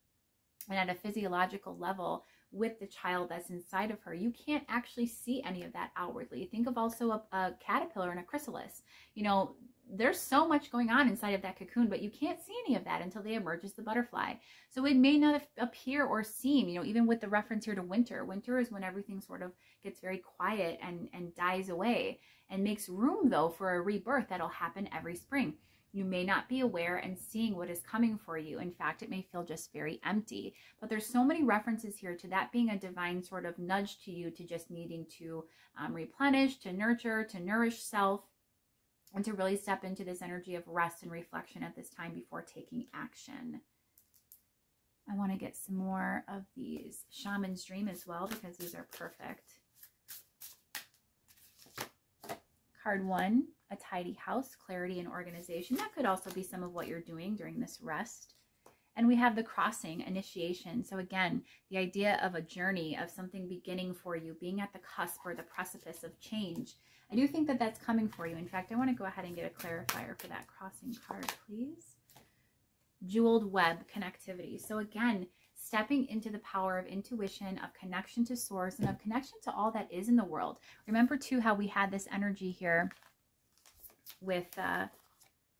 and at a physiological level with the child that's inside of her. You can't actually see any of that outwardly. Think of also a caterpillar and a chrysalis. You know, there's so much going on inside of that cocoon, but you can't see any of that until they emerge as the butterfly. So it may not appear or seem, you know, even with the reference here to winter. Winter is when everything sort of gets very quiet and dies away and makes room, though, for a rebirth that'll happen every spring. You may not be aware and seeing what is coming for you. In fact, it may feel just very empty. But there's so many references here to that being a divine sort of nudge to you, to just needing to replenish, to nurture, to nourish self, and to really step into this energy of rest and reflection at this time before taking action. I want to get some more of these Shaman's Dream as well, because these are perfect. Card 1, a tidy house, clarity and organization. That could also be some of what you're doing during this rest. And we have the crossing, initiation. So again, the idea of a journey, of something beginning for you, being at the cusp or the precipice of change. I do think that that's coming for you. In fact, I want to go ahead and get a clarifier for that crossing card, please. Jeweled web, connectivity. So again, stepping into the power of intuition, of connection to source, and of connection to all that is in the world. Remember too how we had this energy here with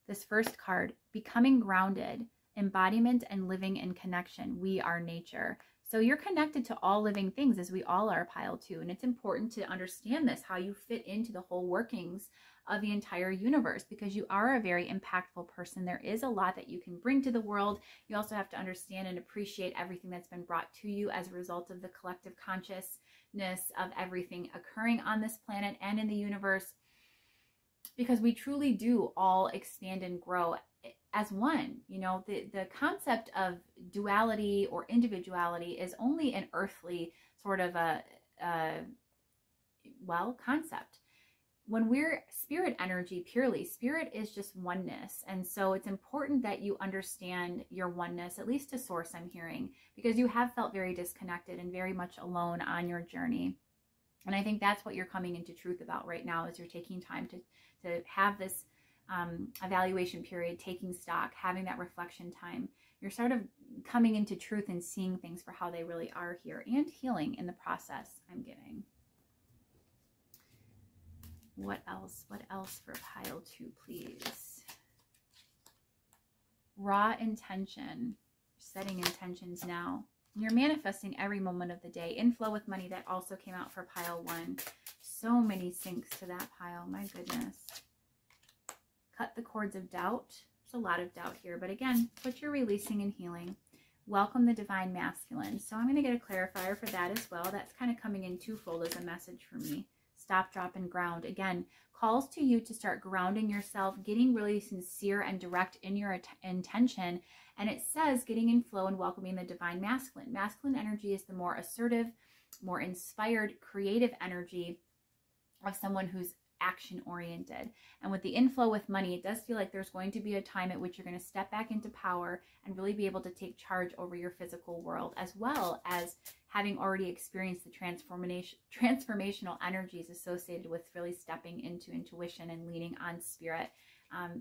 this first card, becoming grounded, embodiment and living in connection. We are nature. So you're connected to all living things, as we all are, pile 2. And it's important to understand this, how you fit into the whole workings of the entire universe, because you are a very impactful person. There is a lot that you can bring to the world. You also have to understand and appreciate everything that's been brought to you as a result of the collective consciousness of everything occurring on this planet and in the universe, because we truly do all expand and grow as one. You know, the concept of duality or individuality is only an earthly sort of a concept. When we're spirit energy purely, spirit is just oneness. And so it's important that you understand your oneness, at least to source, I'm hearing, because you have felt very disconnected and very much alone on your journey. And I think that's what you're coming into truth about right now, is you're taking time to have this evaluation period, taking stock, having that reflection time. You're sort of coming into truth and seeing things for how they really are here, and healing in the process, I'm getting. What else? What else for pile 2, please? Raw intention. Setting intentions now. You're manifesting every moment of the day. Inflow with money, that also came out for pile 1. So many syncs to that pile. My goodness. Cut the cords of doubt. There's a lot of doubt here. But again, what you're releasing and healing. Welcome the divine masculine. So I'm going to get a clarifier for that as well. That's kind of coming in twofold as a message for me. Stop, drop, and ground. Again, calls to you to start grounding yourself, getting really sincere and direct in your intention. And it says getting in flow and welcoming the divine masculine. Masculine energy is the more assertive, more inspired, creative energy of someone who's action-oriented. And with the inflow with money, it does feel like there's going to be a time at which you're going to step back into power and really be able to take charge over your physical world, as well as having already experienced the transformational energies associated with really stepping into intuition and leaning on spirit,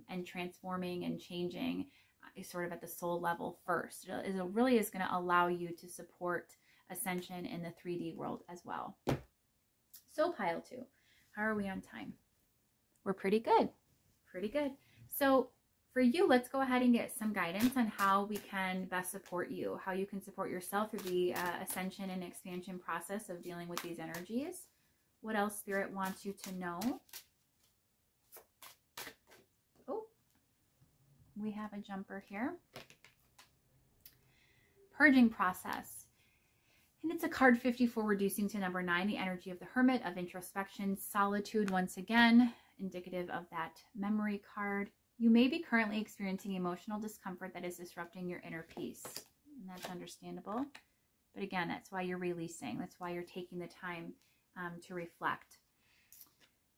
and transforming and changing sort of at the soul level first. It really is going to allow you to support ascension in the 3D world as well. So pile 2. How are we on time? We're pretty good. Pretty good. So for you, let's go ahead and get some guidance on how we can best support you, how you can support yourself through the ascension and expansion process of dealing with these energies. What else Spirit wants you to know? Oh, we have a jumper here. Purging process. And it's a card 54, reducing to number 9, the energy of the hermit, of introspection, solitude, once again, indicative of that memory card. You may be currently experiencing emotional discomfort that is disrupting your inner peace. And that's understandable. But again, that's why you're releasing. That's why you're taking the time to reflect.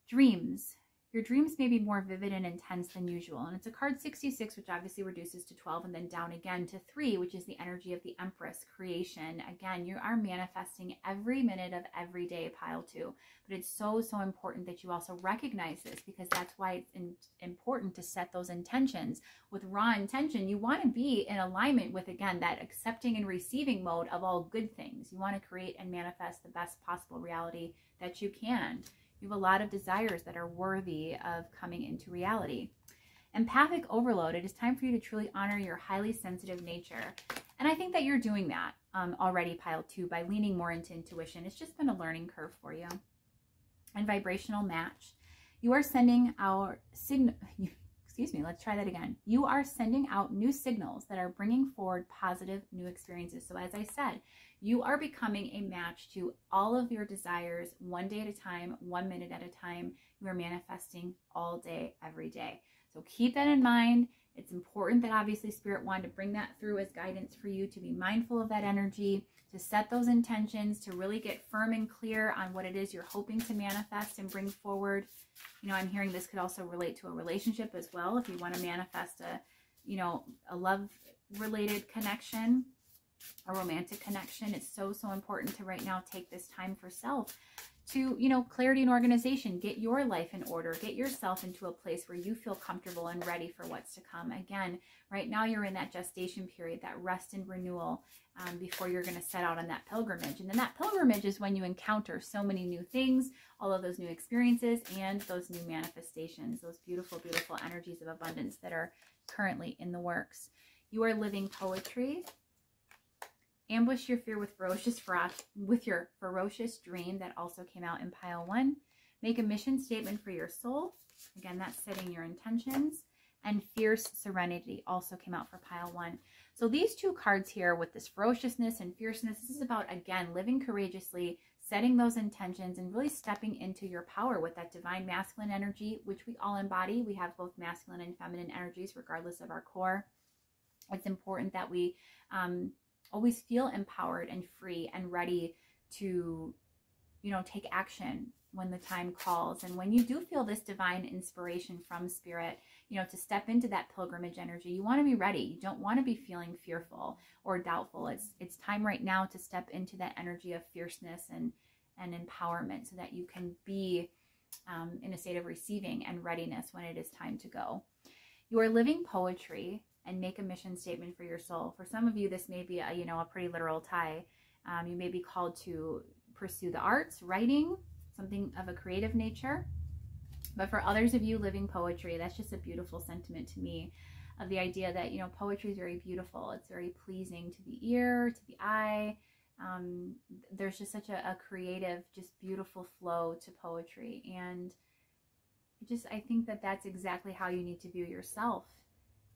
Dreams. Your dreams may be more vivid and intense than usual. And it's a card 66, which obviously reduces to 12 and then down again to 3, which is the energy of the Empress, creation. Again, you are manifesting every minute of every day, pile 2. But it's so, so important that you also recognize this, because that's why it's important to set those intentions. With raw intention, you want to be in alignment with, again, that accepting and receiving mode of all good things. You want to create and manifest the best possible reality that you can. You have a lot of desires that are worthy of coming into reality. Empathic overload. It is time for you to truly honor your highly sensitive nature. And I think that you're doing that already, pile 2, by leaning more into intuition. It's just been a learning curve for you. And vibrational match. You are sending out let's try that again. You are sending out new signals that are bringing forward positive new experiences. So as I said, you are becoming a match to all of your desires, one day at a time, 1 minute at a time. You are manifesting all day, every day. So keep that in mind. It's important that obviously Spirit wanted to bring that through as guidance for you to be mindful of that energy, to set those intentions, to really get firm and clear on what it is you're hoping to manifest and bring forward. You know, I'm hearing this could also relate to a relationship as well. If you want to manifest a love-related connection, a romantic connection, it's so, so important to right now take this time for self to, clarity and organization. Get your life in order. Get yourself into a place where you feel comfortable and ready for what's to come. Again, right now you're in that gestation period, that rest and renewal before you're going to set out on that pilgrimage. And then that pilgrimage is when you encounter so many new things, all of those new experiences and those new manifestations, those beautiful, beautiful energies of abundance that are currently in the works. You are living poetry. Ambush your fear with your ferocious dream. That also came out in pile 1. Make a mission statement for your soul. Again, that's setting your intentions. And fierce serenity also came out for pile 1. So these two cards here with this ferociousness and fierceness, this is about, again, living courageously, setting those intentions and really stepping into your power with that divine masculine energy, which we all embody. We have both masculine and feminine energies regardless of our core. It's important that we always feel empowered and free and ready to, take action when the time calls. And when you do feel this divine inspiration from Spirit, to step into that pilgrimage energy, you want to be ready. You don't want to be feeling fearful or doubtful. It's time right now to step into that energy of fierceness and empowerment so that you can be in a state of receiving and readiness when it is time to go. You are living poetry. And make a mission statement for your soul. For some of you, this may be a pretty literal tie. You may be called to pursue the arts, writing, something of a creative nature. But for others of you living poetry, that's just a beautiful sentiment to me. of the idea that, you know, poetry is very beautiful. It's very pleasing to the ear, to the eye. There's just such a creative, just beautiful flow to poetry. And I think that that's exactly how you need to view yourself.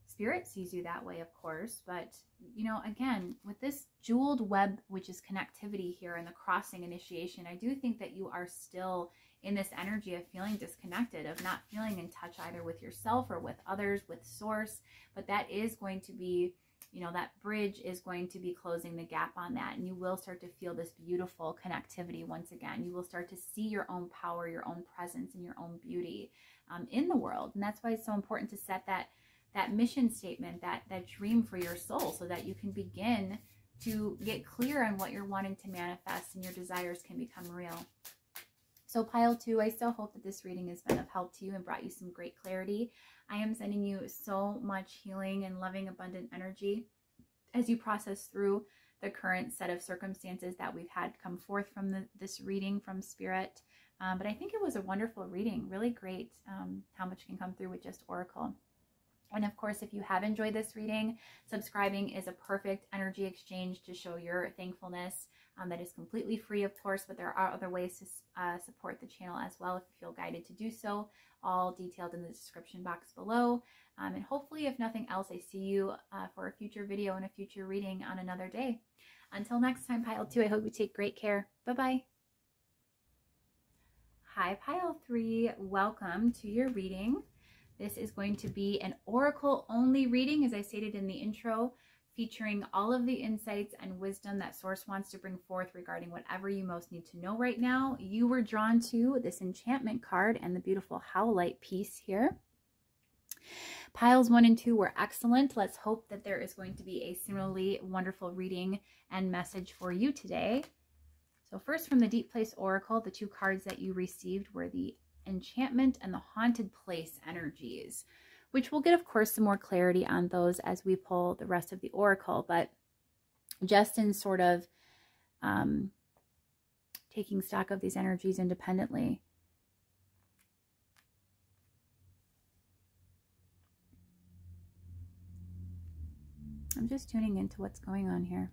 Spirit sees you that way, of course, but, you know, again, with this jeweled web, which is connectivity here and the crossing initiation, I do think that you are still in this energy of feeling disconnected, of not feeling in touch either with yourself or with others, with source. But that is going to be, you know, that bridge is going to be closing the gap on that. And you will start to feel this beautiful connectivity once again. You will start to see your own power, your own presence, and your own beauty in the world. And that's why it's so important to set that mission statement, that dream for your soul, so that you can begin to get clear on what you're wanting to manifest and your desires can become real. So pile 2, I still hope that this reading has been of help to you and brought you some great clarity. I am sending you so much healing and loving, abundant energy as you process through the current set of circumstances that we've had come forth from this reading from Spirit. But I think it was a wonderful reading, really great how much can come through with just Oracle. And of course, if you have enjoyed this reading, subscribing is a perfect energy exchange to show your thankfulness. That is completely free, of course, but there are other ways to support the channel as well if you feel guided to do so, all detailed in the description box below. And hopefully, if nothing else, I see you for a future video and a future reading on another day. Until next time, Pile 2, I hope you take great care. Bye-bye. Hi, Pile 3. Welcome to your reading. This is going to be an Oracle-only reading, as I stated in the intro, featuring all of the insights and wisdom that Source wants to bring forth regarding whatever you most need to know right now. You were drawn to this Enchantment card and the beautiful Howlite piece here. Piles 1 and 2 were excellent. Let's hope that there is going to be a similarly wonderful reading and message for you today. So first, from the Deep Place Oracle, the 2 cards that you received were the Enchantment and the Haunted Place energies, which we'll get, of course, some more clarity on those as we pull the rest of the Oracle. But just in sort of taking stock of these energies independently, I'm just tuning into what's going on here.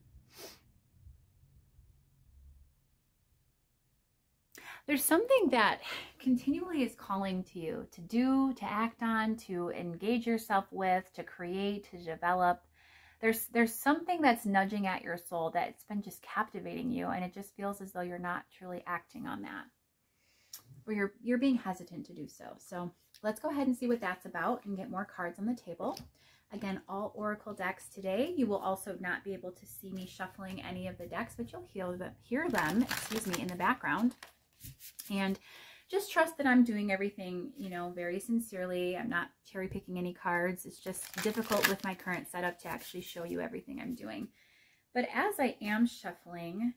There's something that continually is calling to you to do, to act on, to engage yourself with, to create, to develop. There's something that's nudging at your soul that's been just captivating you, and it just feels as though you're not truly acting on that, or you're being hesitant to do so. So let's go ahead and see what that's about and get more cards on the table. Again, all Oracle decks today. You will also not be able to see me shuffling any of the decks, but you'll hear them, in the background. And just trust that I'm doing everything, you know, very sincerely. I'm not cherry picking any cards. It's just difficult with my current setup to actually show you everything I'm doing. But as I am shuffling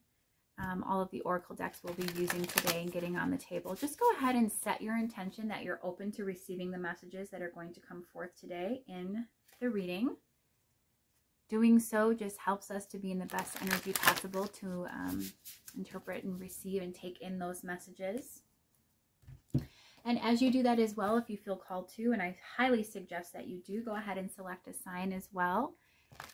all of the Oracle decks we'll be using today and getting on the table, just go ahead and set your intention that you're open to receiving the messages that are going to come forth today in the reading. Doing so just helps us to be in the best energy possible to interpret and receive and take in those messages. And as you do that as well, if you feel called to, and I highly suggest that you do, go ahead and select a sign as well.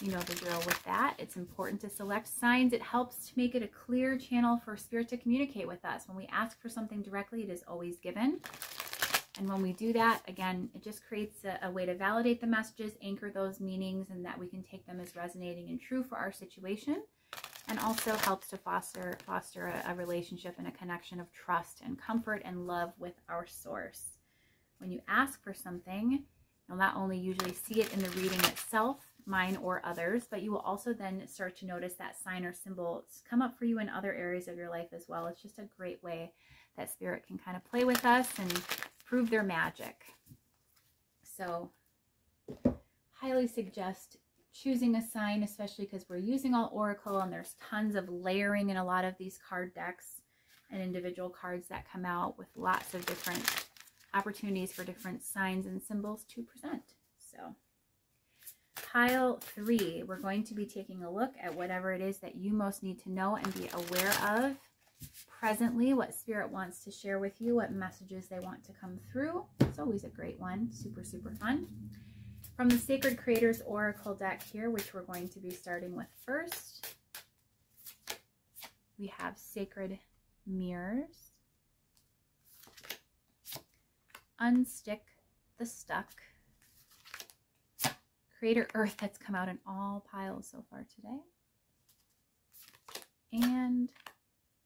You know the drill with that. It's important to select signs. It helps to make it a clear channel for Spirit to communicate with us. When we ask for something directly, it is always given. And when we do that, again, it just creates a way to validate the messages, anchor those meanings, and that we can take them as resonating and true for our situation. And also helps to foster a relationship and a connection of trust and comfort and love with our source. When you ask for something, you'll not only usually see it in the reading itself, mine or others, but you will also then start to notice that sign or symbol come up for you in other areas of your life as well. It's just a great way that Spirit can kind of play with us and prove their magic. So highly suggest choosing a sign, especially because we're using all Oracle and there's tons of layering in a lot of these card decks and individual cards that come out with lots of different opportunities for different signs and symbols to present. So pile 3, we're going to be taking a look at whatever it is that you most need to know and be aware of presently, what Spirit wants to share with you, what messages they want to come through. It's always a great one, super, super fun. From the Sacred Creators Oracle deck here, which we're going to be starting with first, we have Sacred Mirrors, Unstick the Stuck, Creator Earth that's come out in all piles so far today, and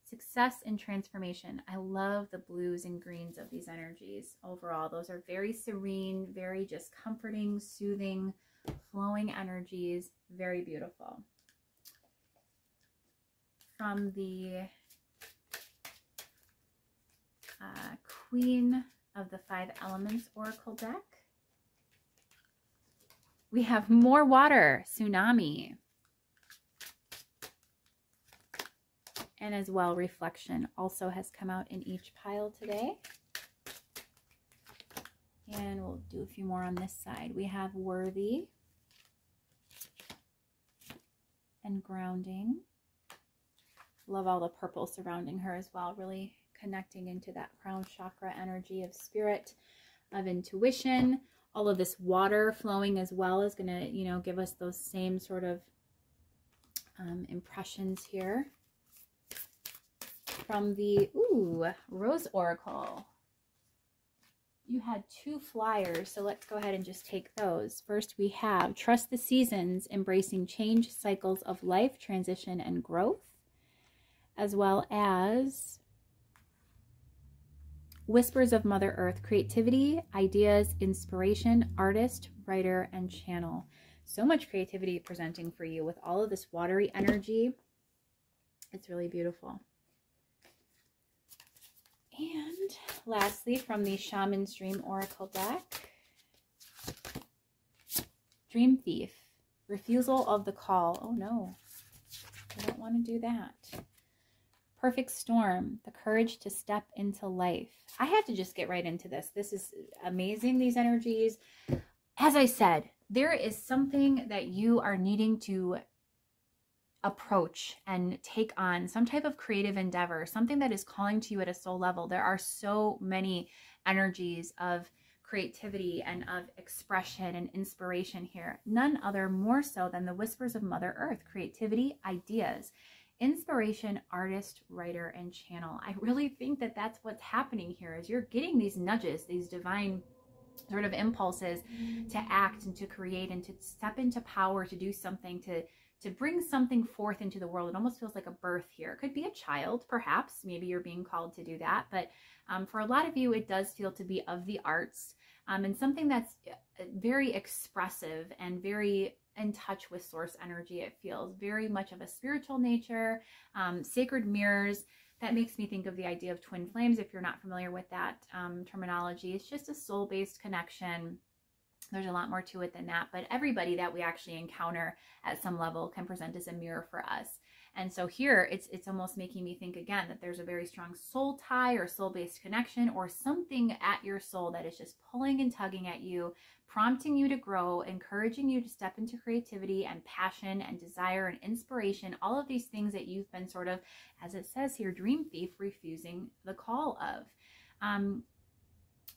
Success and Transformation. I love the blues and greens of these energies overall. Those are very serene, very just comforting, soothing, flowing energies. Very beautiful. From the Queen of the Five Elements Oracle deck, we have more water, Tsunami. And as well, Reflection also has come out in each pile today. And we'll do a few more on this side. We have Worthy and Grounding. Love all the purple surrounding her as well, really connecting into that crown chakra energy of spirit, of intuition. All of this water flowing as well is going to, you know, give us those same sort of impressions here. From the Rose Oracle, you had 2 flyers, so let's go ahead and just take those. First, we have Trust the Seasons, Embracing Change, Cycles of Life, Transition, and Growth, as well as Whispers of Mother Earth, Creativity, Ideas, Inspiration, Artist, Writer, and Channel. So much creativity presenting for you with all of this watery energy. It's really beautiful. And lastly, from the Shaman's Dream Oracle deck, Dream Thief, Refusal of the Call. Oh no, I don't want to do that. Perfect Storm, the courage to step into life. I had to just get right into this. This is amazing, these energies. As I said, there is something that you are needing to approach and take on, some type of creative endeavor, something that is calling to you at a soul level. There are so many energies of creativity and of expression and inspiration here. None other more so than the Whispers of Mother Earth, creativity, ideas, inspiration, artist, writer, and channel. I really think that that's what's happening here, is you're getting these nudges, these divine sort of impulses to act and to create and to step into power, to do something, to bring something forth into the world. It almost feels like a birth here. It could be a child, perhaps. Maybe you're being called to do that. But for a lot of you, it does feel to be of the arts and something that's very expressive and very in touch with source energy. It feels very much of a spiritual nature. Sacred mirrors, that makes me think of the idea of twin flames. If you're not familiar with that terminology, it's just a soul-based connection. There's a lot more to it than that, but everybody that we actually encounter at some level can present as a mirror for us. And so here it's almost making me think again that there's a very strong soul tie or soul-based connection, or something at your soul that is just pulling and tugging at you, prompting you to grow, encouraging you to step into creativity and passion and desire and inspiration, all of these things that you've been sort of, as it says here, dream thief, refusing the call of.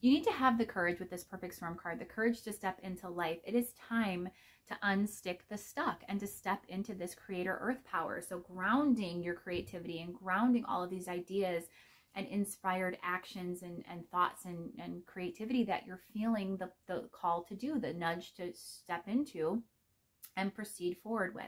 You need to have the courage with this Perfect Storm card, the courage to step into life. It is time to unstick the stuck and to step into this creator earth power. So grounding your creativity and grounding all of these ideas and inspired actions and thoughts and creativity that you're feeling the call to do, the nudge to step into and proceed forward with.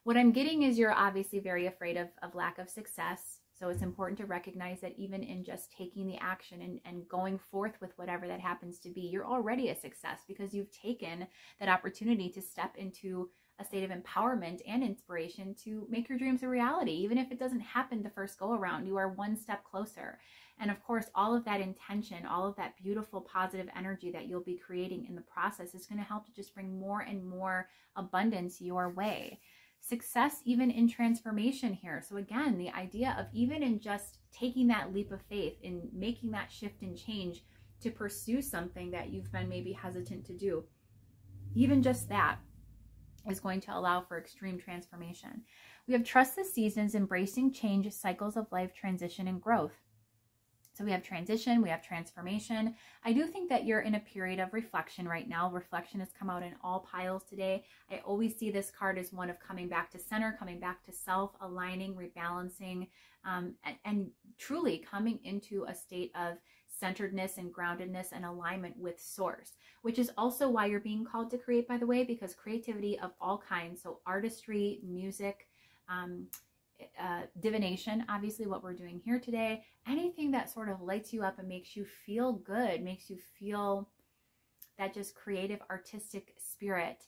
What I'm getting is you're obviously very afraid of lack of success. So it's important to recognize that even in just taking the action and going forth with whatever that happens to be, you're already a success because you've taken that opportunity to step into a state of empowerment and inspiration to make your dreams a reality. Even if it doesn't happen the first go around, you are one step closer. And of course, all of that intention, all of that beautiful positive energy that you'll be creating in the process is going to help to just bring more and more abundance your way. Success even in transformation here. So again, the idea of even in just taking that leap of faith, in making that shift and change to pursue something that you've been maybe hesitant to do, even just that is going to allow for extreme transformation. We have Trust the Seasons, Embracing Change, Cycles of Life, Transition, and Growth. So we have transition, we have transformation. I do think that you're in a period of reflection right now. Reflection has come out in all piles today. I always see this card as one of coming back to center, coming back to self, aligning, rebalancing, and truly coming into a state of centeredness and groundedness and alignment with source, which is also why you're being called to create, by the way, because creativity of all kinds, so artistry, music, divination, obviously what we're doing here today, anything that sort of lights you up and makes you feel good, makes you feel that just creative artistic spirit,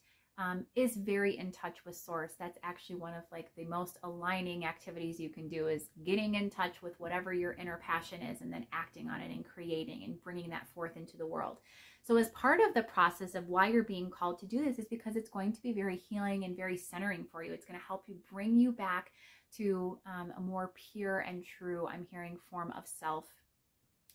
is very in touch with source. That's actually one of like the most aligning activities you can do, is getting in touch with whatever your inner passion is and then acting on it and creating and bringing that forth into the world. So as part of the process of why you're being called to do this is because it's going to be very healing and very centering for you. It's going to help you bring you back to a more pure and true, I'm hearing, form of self.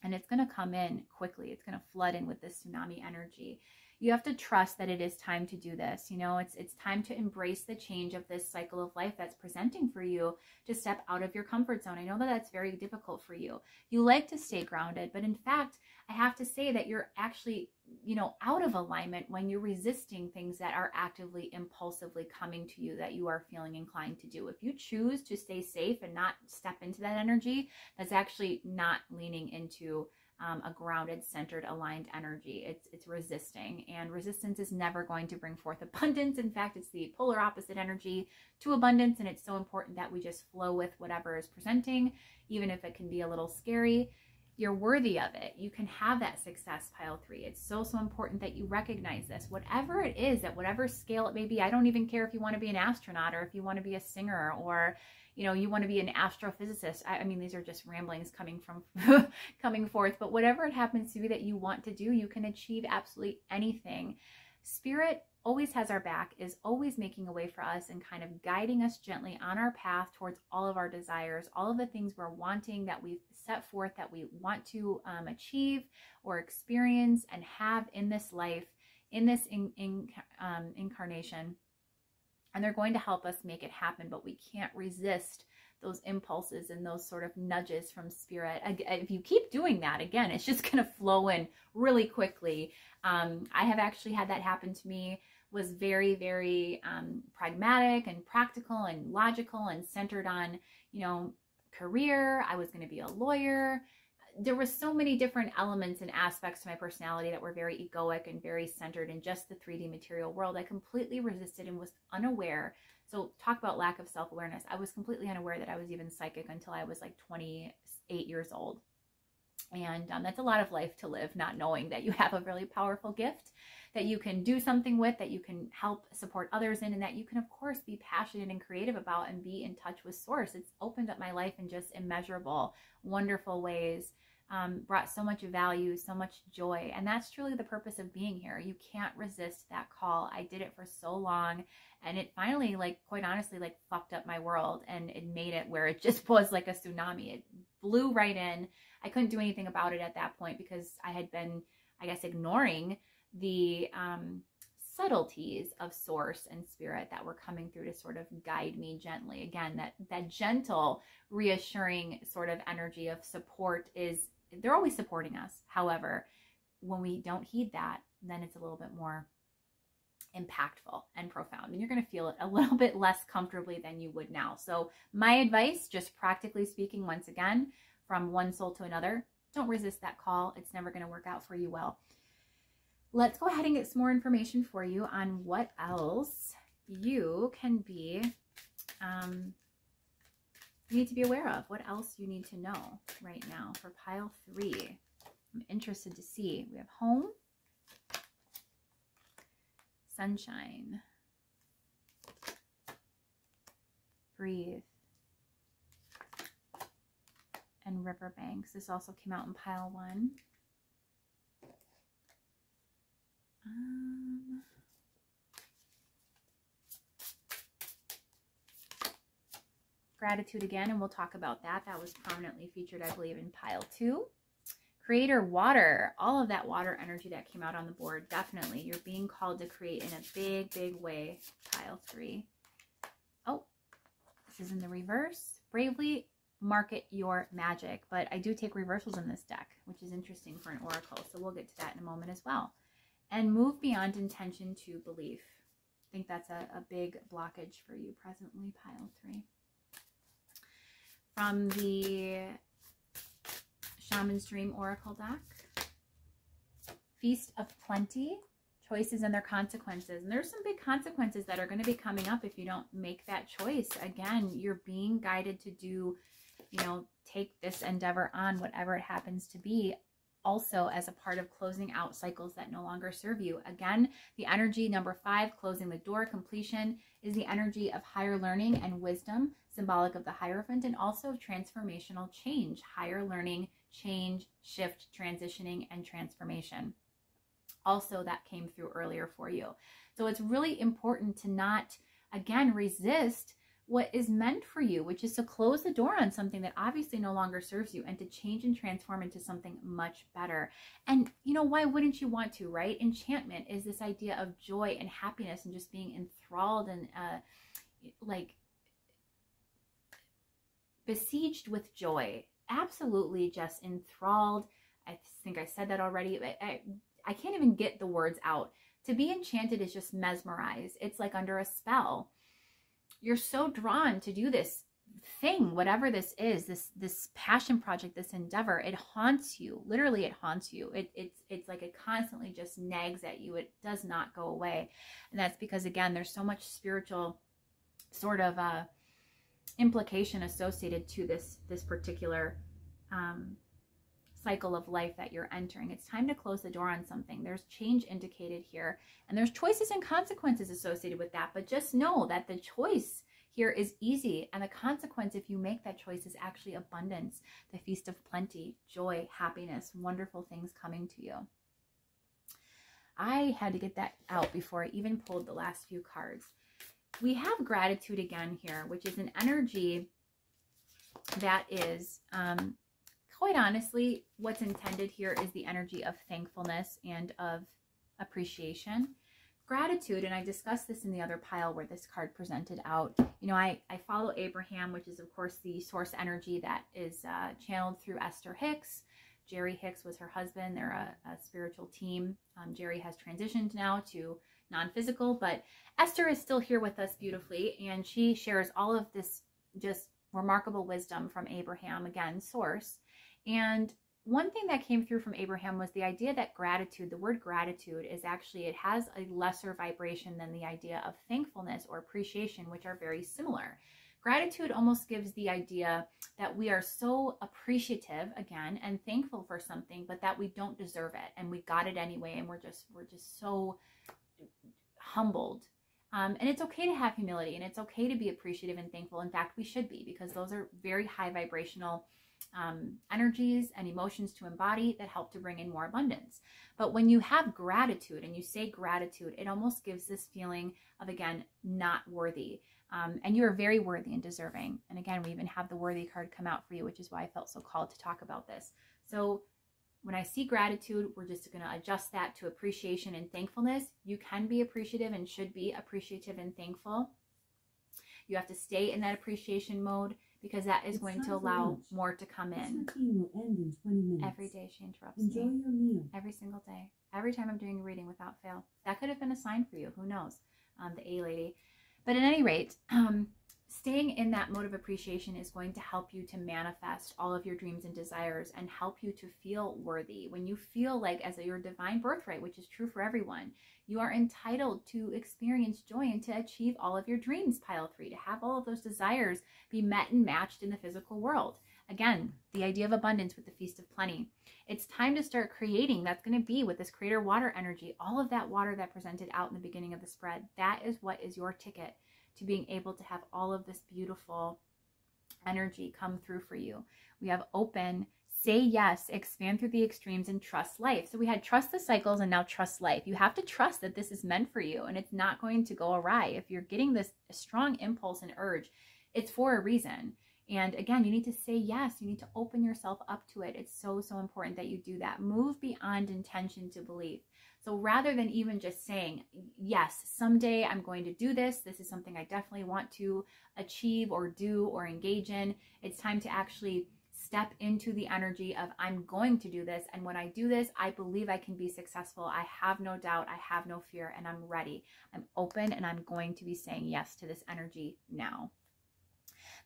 And it's going to come in quickly. It's going to flood in with this tsunami energy. You have to trust that it is time to do this. You know, it's time to embrace the change of this cycle of life that's presenting for you, to step out of your comfort zone. I know that that's very difficult for you. You like to stay grounded, but in fact, I have to say that you're actually, you know, out of alignment when you're resisting things that are actively, impulsively coming to you that you are feeling inclined to do. If you choose to stay safe and not step into that energy, that's actually not leaning into a grounded, centered, aligned energy. It's resisting, and resistance is never going to bring forth abundance. In fact, it's the polar opposite energy to abundance, and it's so important that we just flow with whatever is presenting, even if it can be a little scary. You're worthy of it. You can have that success, pile 3. It's so important that you recognize this. Whatever it is, at whatever scale it may be. I don't even care if you want to be an astronaut, or if you want to be a singer, or you know, you want to be an astrophysicist. I mean, these are just ramblings coming from coming forth, but whatever it happens to be that you want to do, you can achieve absolutely anything. Spirit always has our back, is always making a way for us and kind of guiding us gently on our path towards all of our desires, all of the things we're wanting, that we've set forth, that we want to achieve or experience and have in this life, in this incarnation. And they're going to help us make it happen, but we can't resist those impulses and those sort of nudges from spirit. If you keep doing that, again, it's just going to flow in really quickly. I have actually had that happen to me. Was very, very pragmatic and practical and logical and centered on, you know, career. I was going to be a lawyer. There were so many different elements and aspects to my personality that were very egoic and very centered in just the 3D material world. I completely resisted and was unaware. So talk about lack of self-awareness. I was completely unaware that I was even psychic until I was like 28 years old. And that's a lot of life to live, not knowing that you have a really powerful gift that you can do something with, that you can help support others in, and that you can, of course, be passionate and creative about and be in touch with source. It's opened up my life in just immeasurable, wonderful ways, brought so much value, so much joy. And that's truly the purpose of being here. You can't resist that call. I did it for so long, and it finally, like, quite honestly, like, fucked up my world, and it made it where it just was like a tsunami. It blew right in. I couldn't do anything about it at that point because I had been, I guess, ignoring the subtleties of source and spirit that were coming through to sort of guide me gently. Again, that gentle, reassuring sort of energy of support is, they're always supporting us. However, when we don't heed that, then it's a little bit more impactful and profound, and you're going to feel it a little bit less comfortably than you would now. So my advice, just practically speaking, once again, from one soul to another, don't resist that call. It's never going to work out for you well. Let's go ahead and get some more information for you on what else you can be, you need to be aware of, what else you need to know right now for pile 3. I'm interested to see. We have home, sunshine, breathe, and riverbanks. This also came out in pile 1. Gratitude again, and we'll talk about that. That was prominently featured, I believe, in pile 2. Creator, water, all of that water energy that came out on the board. Definitely, you're being called to create in a big, big way. Pile 3. Oh, this is in the reverse. Bravely market your magic. But I do take reversals in this deck, which is interesting for an oracle. So we'll get to that in a moment as well. And move beyond intention to belief. I think that's a big blockage for you presently, pile 3. From the Shaman's Dream Oracle deck, Feast of Plenty, choices and their consequences. And there's some big consequences that are going to be coming up if you don't make that choice. Again, you're being guided to do, you know, take this endeavor on, whatever it happens to be, also as a part of closing out cycles that no longer serve you. Again, the energy number 5, closing the door, completion, is the energy of higher learning and wisdom, symbolic of the Hierophant, and also of transformational change, higher learning, change, shift, transitioning, and transformation. Also, that came through earlier for you. So it's really important to not, again, resist what is meant for you, which is to close the door on something that obviously no longer serves you and to change and transform into something much better. And, you know, why wouldn't you want to, right? Enchantment is this idea of joy and happiness and just being enthralled and like besieged with joy. Absolutely just enthralled. I think I said that already. I can't even get the words out. To be enchanted is just mesmerized. It's like under a spell. You're so drawn to do this thing, whatever this is, this passion project, this endeavor. It haunts you. Literally, it haunts you. It's like it constantly just nags at you. It does not go away. And that's because, again, there's so much spiritual sort of implication associated to this particular cycle of life that you're entering. It's time to close the door on something. There's change indicated here, and there's choices and consequences associated with that. But just know that the choice here is easy, and the consequence, if you make that choice, is actually abundance, the Feast of Plenty, joy, happiness, wonderful things coming to you. I had to get that out before I even pulled the last few cards. We have Gratitude again here, which is an energy that is quite honestly, what's intended here is the energy of thankfulness and of appreciation. Gratitude, and I discussed this in the other pile where this card presented out. You know, I follow Abraham, which is, of course, the source energy that is channeled through Esther Hicks. Jerry Hicks was her husband. They're a spiritual team. Jerry has transitioned now to non-physical, but Esther is still here with us beautifully, and she shares all of this just remarkable wisdom from Abraham, again, source. And one thing that came through from Abraham was the idea that gratitude, the word gratitude, is actually, it has a lesser vibration than the idea of thankfulness or appreciation, which are very similar. Gratitude almost gives the idea that we are so appreciative, again, and thankful for something, but that we don't deserve it, and we got it anyway, and we're just so humbled. And it's okay to have humility, and it's okay to be appreciative and thankful. In fact, we should be, because those are very high vibrational energies and emotions to embody that help to bring in more abundance. But when you have gratitude and you say gratitude, it almost gives this feeling of, again, not worthy. And you are very worthy and deserving. And again, we even have the worthy card come out for you, which is why I felt so called to talk about this. So when I see gratitude, we're just going to adjust that to appreciation and thankfulness. You can be appreciative and should be appreciative and thankful. You have to stay in that appreciation mode, because that is going to allow more to come in. Will end in 20 minutes. Every day she interrupts Enjoy me. your meal. Every single day. Every time I'm doing a reading without fail. That could have been a sign for you. Who knows? The A lady. But at any rate, staying in that mode of appreciation is going to help you to manifest all of your dreams and desires and help you to feel worthy. When you feel like, as your divine birthright, which is true for everyone, you are entitled to experience joy and to achieve all of your dreams, pile 3, to have all of those desires be met and matched in the physical world. Again, the idea of abundance with the Feast of Plenty. It's time to start creating. That's going to be with this creator water energy, all of that water that presented out in the beginning of the spread. That is what is your ticket to being able to have all of this beautiful energy come through for you. We have open, say yes, expand through the extremes, and trust life. So we had trust the cycles and now trust life. You have to trust that this is meant for you and it's not going to go awry. If you're getting this strong impulse and urge, it's for a reason. And again, you need to say yes. You need to open yourself up to it. It's so, so important that you do that. Move beyond intention to belief. So rather than even just saying, yes, someday I'm going to do this, this is something I definitely want to achieve or do or engage in, it's time to actually step into the energy of I'm going to do this. And when I do this, I believe I can be successful. I have no doubt. I have no fear, and I'm ready. I'm open, and I'm going to be saying yes to this energy now.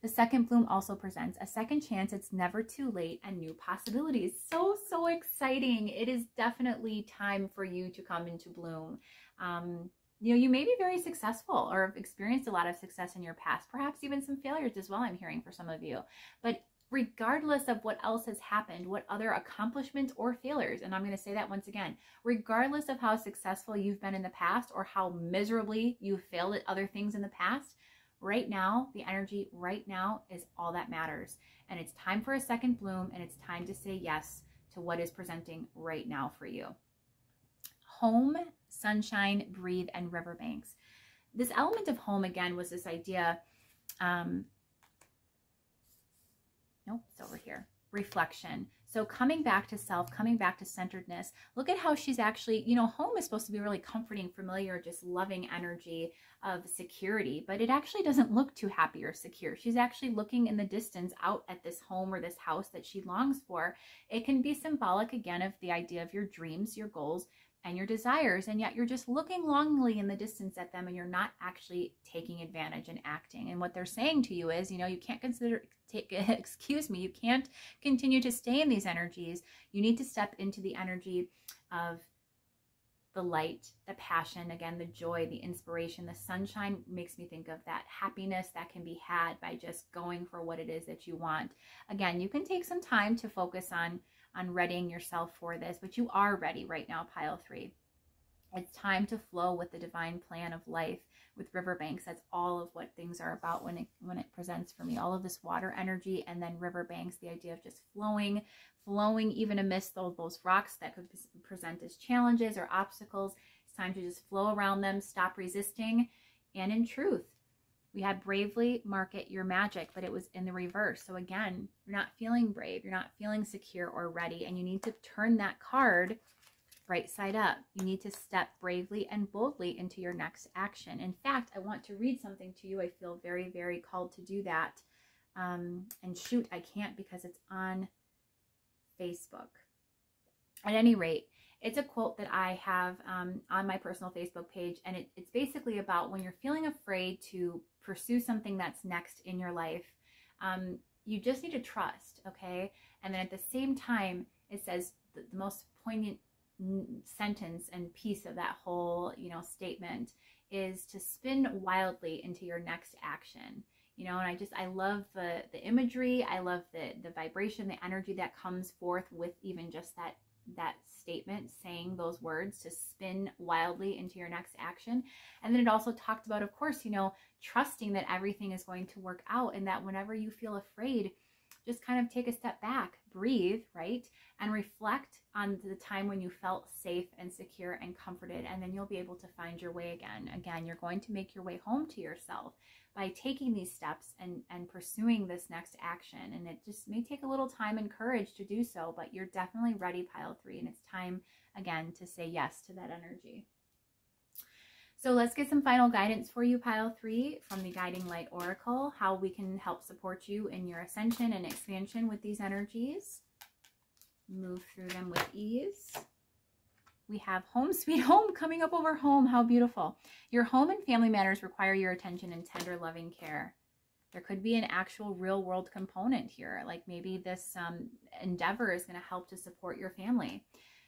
The second bloom also presents a second chance. It's never too late, and new possibilities. So, so exciting. It is definitely time for you to come into bloom. You know, you may be very successful or have experienced a lot of success in your past, perhaps even some failures as well, I'm hearing for some of you. But regardless of what else has happened, what other accomplishments or failures, and I'm going to say that once again, regardless of how successful you've been in the past or how miserably you failed at other things in the past, right now, the energy right now is all that matters. And it's time for a second bloom, and it's time to say yes to what is presenting right now for you. Home, sunshine, breathe, and riverbanks. This element of home, again, was this idea, nope, it's over here. Reflection. So coming back to self, coming back to centeredness. Look at how she's actually, you know, home is supposed to be really comforting, familiar, just loving energy of security, but it actually doesn't look too happy or secure. She's actually looking in the distance out at this home or this house that she longs for. It can be symbolic, again, of the idea of your dreams, your goals, and your desires, and yet you're just looking longingly in the distance at them, and you're not actually taking advantage and acting. And what they're saying to you is, you know, you can't you can't continue to stay in these energies. You need to step into the energy of the light, the passion, again, the joy, the inspiration. The sunshine makes me think of that happiness that can be had by just going for what it is that you want. Again, you can take some time to focus on readying yourself for this, but you are ready right now, pile 3. It's time to flow with the divine plan of life with riverbanks. That's all of what things are about when it presents for me. All of this water energy, and then riverbanks, the idea of just flowing even amidst those rocks that could present as challenges or obstacles. It's time to just flow around them, stop resisting. And in truth, we had bravely market your magic, but it was in the reverse. So again, you're not feeling brave, you're not feeling secure or ready, and you need to turn that card right side up. You need to step bravely and boldly into your next action. In fact, I want to read something to you. I feel very, very called to do that. And shoot, I can't because it's on Facebook. At any rate, it's a quote that I have on my personal Facebook page, and it's basically about when you're feeling afraid to pursue something that's next in your life, you just need to trust, okay? And then at the same time, it says the most poignant sentence and piece of that whole, you know, statement is to spin wildly into your next action. You know, and I love the imagery. I love the vibration, the energy that comes forth with even just that statement, saying those words, to spin wildly into your next action. And then it also talked about, of course, you know, trusting that everything is going to work out, and that whenever you feel afraid, just kind of take a step back, breathe, right? And reflect on the time when you felt safe and secure and comforted, and then you'll be able to find your way again. Again, you're going to make your way home to yourself by taking these steps and pursuing this next action. And it just may take a little time and courage to do so, but you're definitely ready, pile 3, and it's time, again, to say yes to that energy. So let's get some final guidance for you, pile 3, from the Guiding Light Oracle, how we can help support you in your ascension and expansion with these energies. Move through them with ease. We have home sweet home coming up over home. How beautiful. Your home and family matters require your attention and tender, loving care. There could be an actual real world component here. Like maybe this endeavor is going to help to support your family.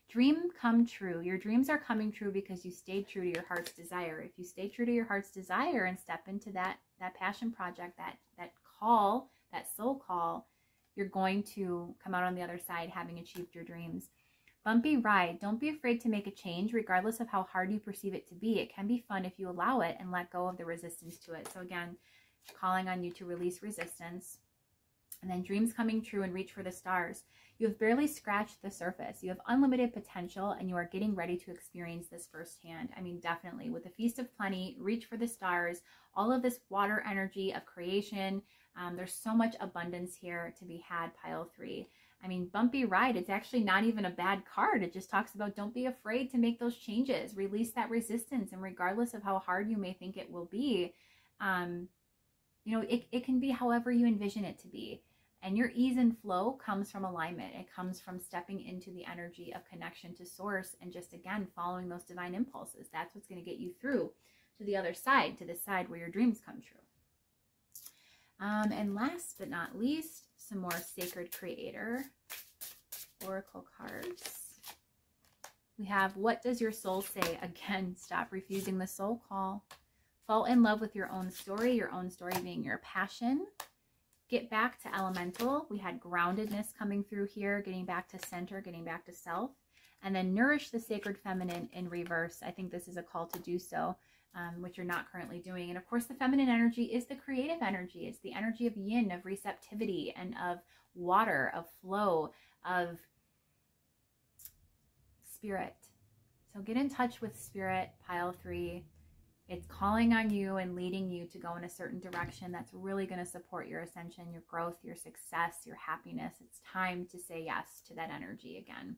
Dream come true. Your dreams are coming true because you stayed true to your heart's desire. If you stay true to your heart's desire and step into that passion project, that call, that soul call, you're going to come out on the other side having achieved your dreams. Bumpy ride. Don't be afraid to make a change, regardless of how hard you perceive it to be. It can be fun if you allow it and let go of the resistance to it. So again, calling on you to release resistance. And then dreams coming true and reach for the stars. You have barely scratched the surface. You have unlimited potential, and you are getting ready to experience this firsthand. I mean, definitely. With the Feast of Plenty, reach for the stars, all of this water energy of creation. There's so much abundance here to be had, pile 3. I mean, bumpy ride, it's actually not even a bad card. It just talks about don't be afraid to make those changes, release that resistance, and regardless of how hard you may think it will be, you know, it can be however you envision it to be. And your ease and flow comes from alignment. It comes from stepping into the energy of connection to source and just, again, following those divine impulses. That's what's going to get you through to the other side, to the side where your dreams come true. And last but not least, some more Sacred Creator Oracle cards. We have, what does your soul say? Again, stop refusing the soul call. Fall in love with your own story being your passion. Get back to elemental. We had groundedness coming through here, getting back to center, getting back to self. And then nourish the sacred feminine in reverse. I think this is a call to do so, which you're not currently doing. And of course, the feminine energy is the creative energy. It's the energy of yin, of receptivity, and of water, of flow, of spirit. So get in touch with spirit, pile 3. It's calling on you and leading you to go in a certain direction that's really going to support your ascension, your growth, your success, your happiness. It's time to say yes to that energy again.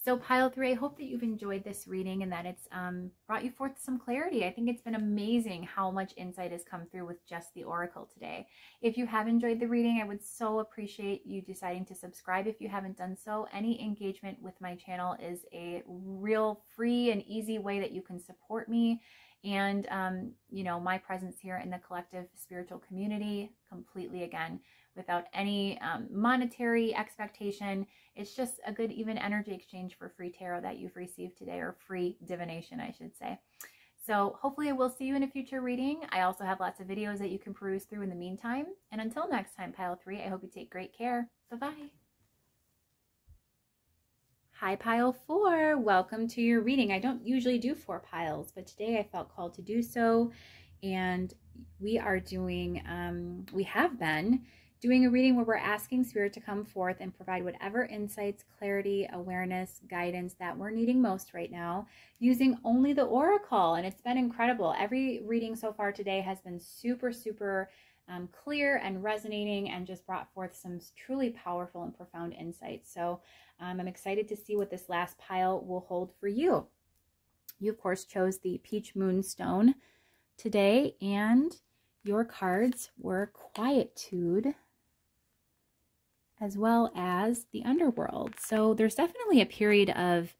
So pile 3, I hope that you've enjoyed this reading and that it's brought you forth some clarity. I think it's been amazing how much insight has come through with just the oracle today. If you have enjoyed the reading, I would so appreciate you deciding to subscribe if you haven't done so. Any engagement with my channel is a real free and easy way that you can support me and, you know, my presence here in the collective spiritual community completely, again, without any monetary expectation. It's just a good even energy exchange for free tarot that you've received today, or free divination, I should say. So hopefully I will see you in a future reading. I also have lots of videos that you can peruse through in the meantime. And until next time, pile 3, I hope you take great care. Bye-bye. Hi, pile 4. Welcome to your reading. I don't usually do 4 piles, but today I felt called to do so. And we are doing, we have been doing a reading where we're asking Spirit to come forth and provide whatever insights, clarity, awareness, guidance that we're needing most right now, using only the Oracle. And it's been incredible. Every reading so far today has been super, super clear and resonating, and just brought forth some truly powerful and profound insights. So I'm excited to see what this last pile will hold for you. You, of course, chose the Peach Moonstone today, and your cards were Quietude, as well as the Underworld. So there's definitely a period of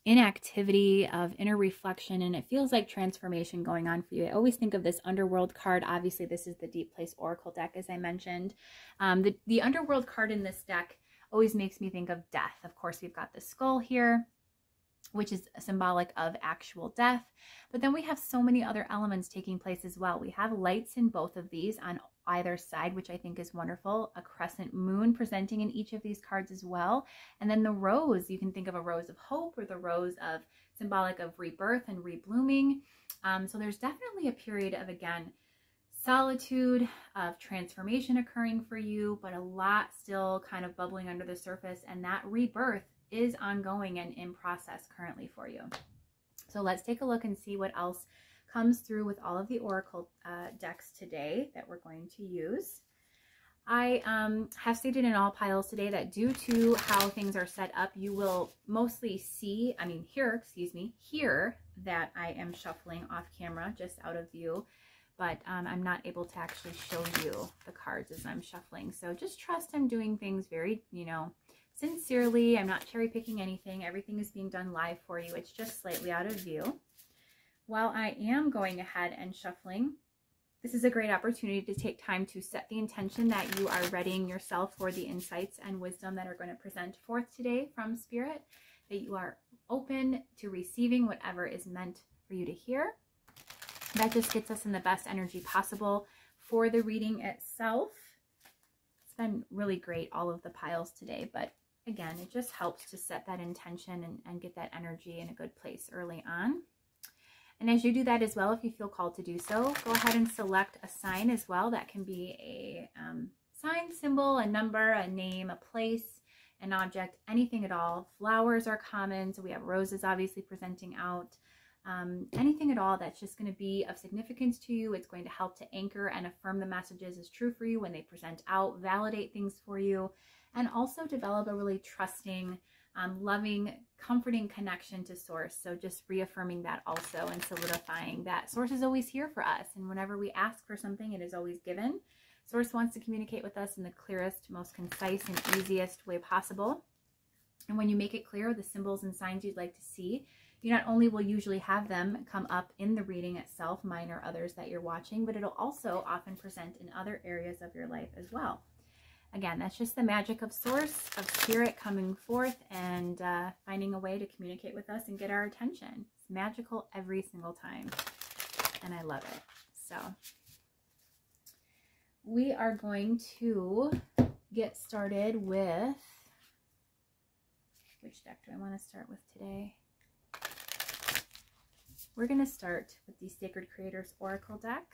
inactivity, of inner reflection, and it feels like transformation going on for you. I always think of this Underworld card. Obviously, this is the Deep Place Oracle deck, as I mentioned. The Underworld card in this deck always makes me think of death. Of course, we've got the skull here, which is symbolic of actual death. But then we have so many other elements taking place as well. We have lights in both of these on either side, which I think is wonderful. A crescent moon presenting in each of these cards as well. And then the rose, you can think of a rose of hope, or the rose of symbolic of rebirth and reblooming. So there's definitely a period of, again, solitude, of transformation occurring for you, but a lot still kind of bubbling under the surface. And that rebirth is ongoing and in process currently for you. So let's take a look and see what else comes through with all of the Oracle decks today that we're going to use. I have stated in all piles today that due to how things are set up, you will mostly see, hear that I am shuffling off camera, just out of view, but I'm not able to actually show you the cards as I'm shuffling. So just trust I'm doing things very, sincerely. I'm not cherry picking anything. Everything is being done live for you. It's just slightly out of view. While I am going ahead and shuffling, this is a great opportunity to take time to set the intention that you are readying yourself for the insights and wisdom that are going to present forth today from Spirit, that you are open to receiving whatever is meant for you to hear. That just gets us in the best energy possible for the reading itself. It's been really great, all of the piles today, but again, it just helps to set that intention and get that energy in a good place early on. And as you do that as well, if you feel called to do so, go ahead and select a sign as well. That can be a sign, symbol, a number, a name, a place, an object, anything at all. Flowers are common, so we have roses obviously presenting out. anything at all that's just going to be of significance to you. It's going to help to anchor and affirm the messages as true for you when they present out, validate things for you, and also develop a really trusting, loving, comforting connection to Source. So just reaffirming that also and solidifying that Source is always here for us. And whenever we ask for something, it is always given. Source wants to communicate with us in the clearest, most concise, and easiest way possible. And when you make it clear the symbols and signs you'd like to see, you not only will usually have them come up in the reading itself, mine or others that you're watching, but it'll also often present in other areas of your life as well. Again, that's just the magic of Source, of Spirit coming forth and finding a way to communicate with us and get our attention. It's magical every single time, and I love it. So we are going to get started with, which deck do I want to start with today? We're going to start with the Sacred Creators Oracle deck,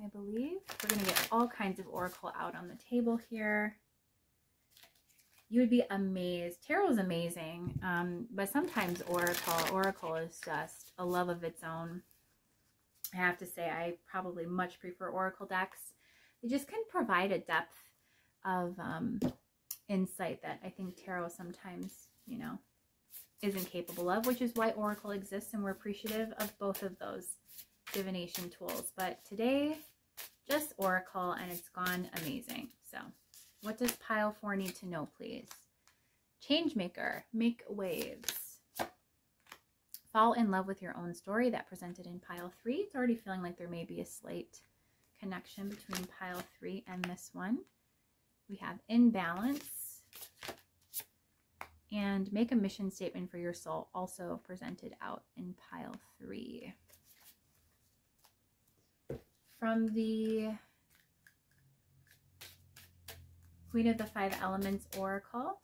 I believe. We're going to get all kinds of Oracle out on the table here. You would be amazed. Tarot is amazing, but sometimes Oracle is just a love of its own. I have to say, I probably much prefer Oracle decks. They just can provide a depth of insight that I think Tarot sometimes, you know, isn't capable of, which is why Oracle exists, and we're appreciative of both of those divination tools. But today, just Oracle, and it's gone amazing. So what does pile 4 need to know, please? Changemaker, make waves. Fall in love with your own story, that presented in pile 3. It's already feeling like there may be a slight connection between pile 3 and this one. We have imbalance. And make a mission statement for your soul, also presented out in pile 3. From the Queen of the 5 Elements Oracle,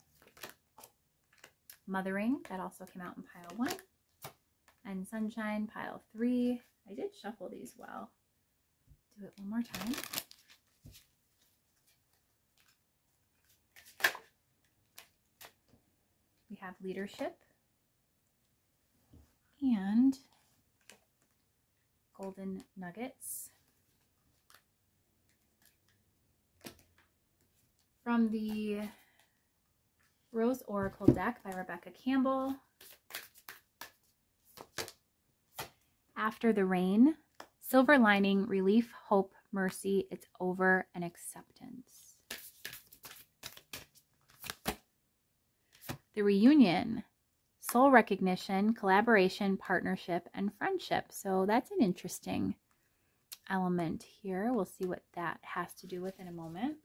Mothering, that also came out in pile 1. And Sunshine, pile 3. I did shuffle these well. Do it one more time. We have Leadership and Golden Nuggets. From the Rose Oracle deck by Rebecca Campbell, After the Rain, Silver Lining, Relief, Hope, Mercy, It's Over, and Acceptance. The Reunion, Soul Recognition, Collaboration, Partnership, and Friendship. So that's an interesting element here. We'll see what that has to do with in a moment.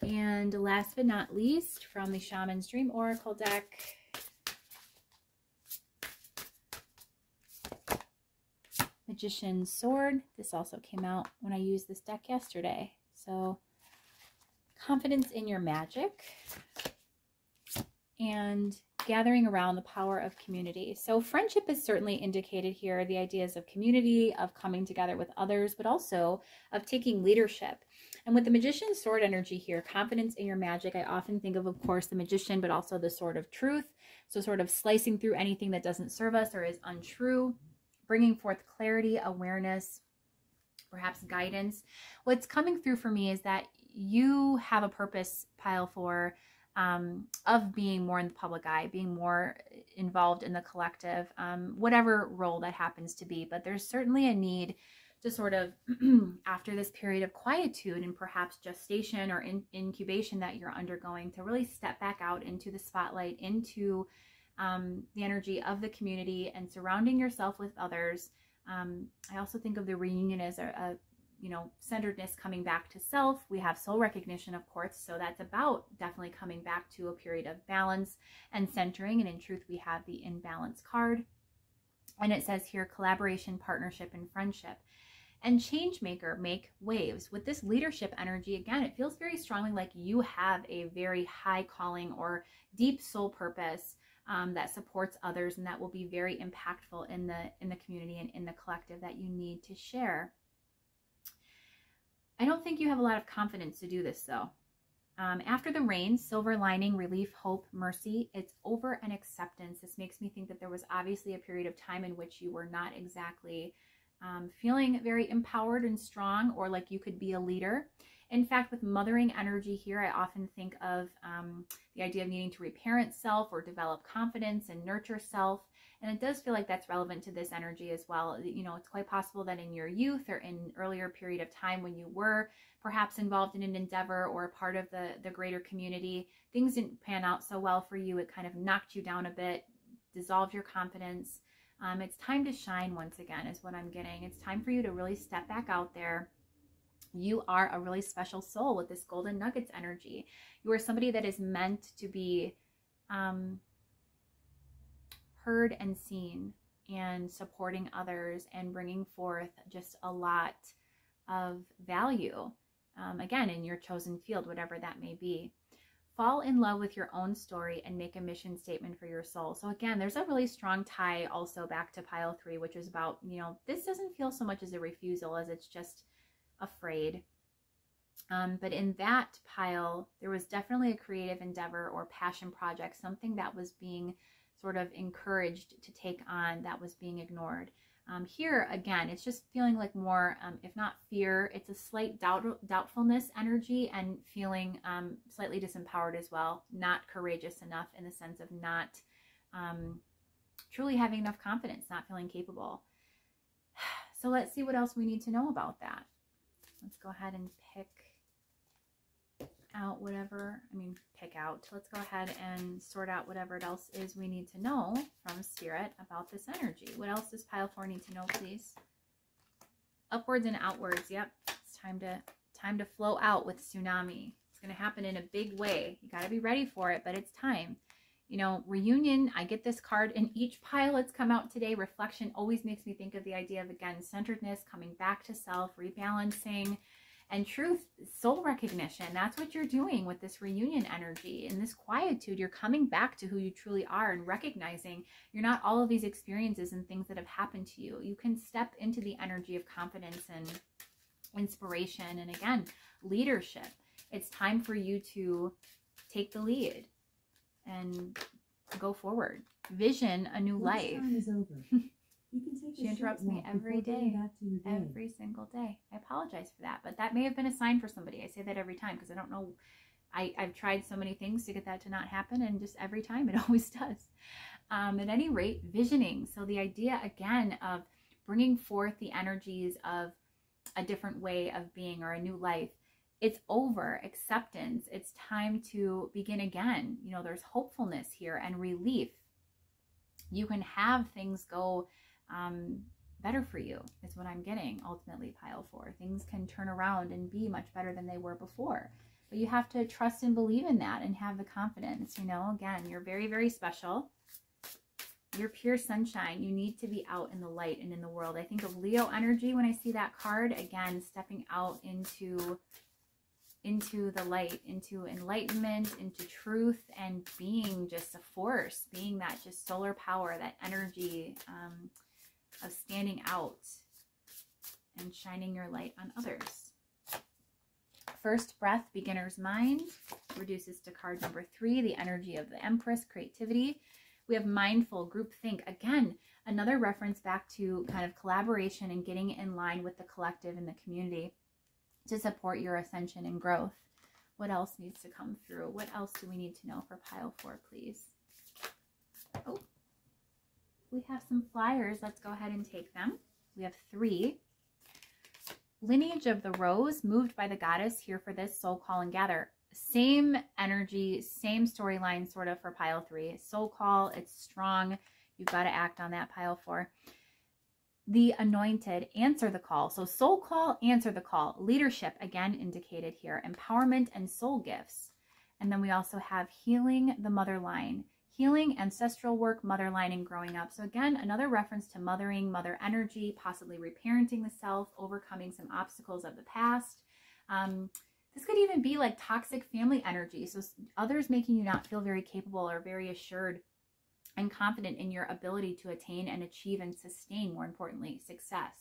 And last but not least, from the Shaman's Dream Oracle deck, Magician's Sword. This also came out when I used this deck yesterday. So confidence in your magic and gathering around the power of community. So friendship is certainly indicated here, the ideas of community, of coming together with others, but also of taking leadership. And with the Magician's Sword energy here, confidence in your magic, I often think of course, the Magician, but also the Sword of Truth. So sort of slicing through anything that doesn't serve us or is untrue, bringing forth clarity, awareness, perhaps guidance. What's coming through for me is that you have a purpose, pile 4, of being more in the public eye, being more involved in the collective, whatever role that happens to be. But there's certainly a need to sort of, after this period of quietude and perhaps gestation or incubation that you're undergoing, to really step back out into the spotlight, into the energy of the community and surrounding yourself with others. I also think of the reunion as a centeredness, coming back to self. We have soul recognition, of course, so that's about definitely coming back to a period of balance and centering. And in truth, we have the imbalance card. And it says here, collaboration, partnership, and friendship. And Changemaker, make waves. With this leadership energy, again, it feels very strongly like you have a very high calling or deep soul purpose that supports others, and that will be very impactful in the community and in the collective that you need to share. I don't think you have a lot of confidence to do this, though. After the rain, silver lining, relief, hope, mercy. It's over and acceptance. This makes me think that there was obviously a period of time in which you were not exactly feeling very empowered and strong, or like you could be a leader. In fact, with mothering energy here, I often think of the idea of needing to reparent self or develop confidence and nurture self. And it does feel like that's relevant to this energy as well. You know, it's quite possible that in your youth or in an earlier period of time when you were perhaps involved in an endeavor or a part of the greater community, things didn't pan out so well for you. It kind of knocked you down a bit, dissolved your confidence. It's time to shine once again is what I'm getting. It's time for you to really step back out there. You are a really special soul with this golden nuggets energy. You are somebody that is meant to be heard and seen, and supporting others and bringing forth just a lot of value, again, in your chosen field, whatever that may be. Fall in love with your own story and make a mission statement for your soul. So again, there's a really strong tie also back to pile 3, which is about, you know, this doesn't feel so much as a refusal as it's just afraid. But in that pile, there was definitely a creative endeavor or passion project, something that was being sort of encouraged to take on that was being ignored. Here, again, it's just feeling like more, if not fear, it's a slight doubtfulness energy and feeling slightly disempowered as well, not courageous enough in the sense of not truly having enough confidence, not feeling capable. So let's see what else we need to know about that. Let's go ahead and pick out whatever, let's go ahead and sort out whatever else is we need to know from Spirit about this energy. What else does pile 4 need to know, please? Upwards and outwards. Yep. It's time to flow out with tsunami. It's going to happen in a big way. You got to be ready for it, but it's time. You know, reunion, I get this card in each pile that's come out today. Reflection always makes me think of the idea of, again, centeredness, coming back to self, rebalancing, and truth, soul recognition. That's what you're doing with this reunion energy. In this quietude, you're coming back to who you truly are and recognizing you're not all of these experiences and things that have happened to you. You can step into the energy of confidence and inspiration and, again, leadership. It's time for you to take the lead and go forward. Vision a new life. Time is over. You can take She interrupts me every day, every single day. I apologize for that, but that may have been a sign for somebody. I say that every time because I don't know. I've tried so many things to get that to not happen, and just every time it always does. At any rate, visioning. So the idea, again, of bringing forth the energies of a different way of being or a new life. It's over. Acceptance. It's time to begin again. You know, there's hopefulness here and relief. You can have things go better for you is what I'm getting. Ultimately, pile 4, things can turn around and be much better than they were before, but you have to trust and believe in that and have the confidence. You know, again, you're very, very special. You're pure sunshine. You need to be out in the light and in the world. I think of Leo energy when I see that card. Again, stepping out into the light, into enlightenment, into truth, and being just a force, being that just solar power, that energy of standing out and shining your light on others. First breath, beginner's mind, reduces to card number 3, the energy of the Empress, creativity. We have mindful, group think. Again, another reference back to kind of collaboration and getting in line with the collective and the community to support your ascension and growth. What else needs to come through? What else do we need to know for pile 4, please? Oh, we have some flyers. Let's go ahead and take them. We have 3. Lineage of the Rose, moved by the goddess, here for this, soul call and gather. Same energy, same storyline sort of for pile 3. Soul call, it's strong. You've got to act on that, pile 4. The Anointed, answer the call. So soul call, answer the call. Leadership, again, indicated here. Empowerment and soul gifts. And then we also have healing the mother line. Healing, ancestral work, mother line, and growing up. So again, another reference to mothering, mother energy, possibly reparenting the self, overcoming some obstacles of the past. This could even be like toxic family energy. So others making you not feel very capable or very assured and confident in your ability to attain and achieve and sustain, more importantly, success.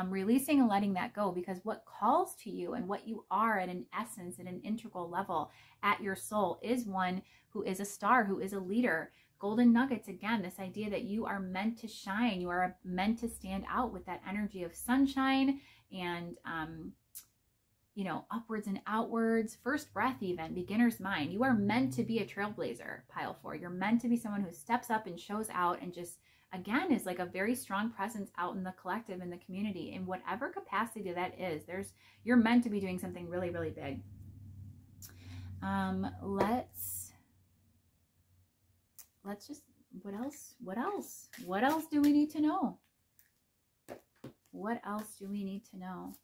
releasing and letting that go, because what calls to you and what you are at an essence, at an integral level at your soul, is one who is a star, who is a leader. Golden nuggets, again, this idea that you are meant to shine, you are meant to stand out with that energy of sunshine and, you know, upwards and outwards, first breath, even beginner's mind. You are meant to be a trailblazer, pile 4. You're meant to be someone who steps up and shows out and just, again, is like a very strong presence out in the collective, in the community, in whatever capacity that is. You're meant to be doing something really, really big. Let's just, what else do we need to know? What else do we need to know?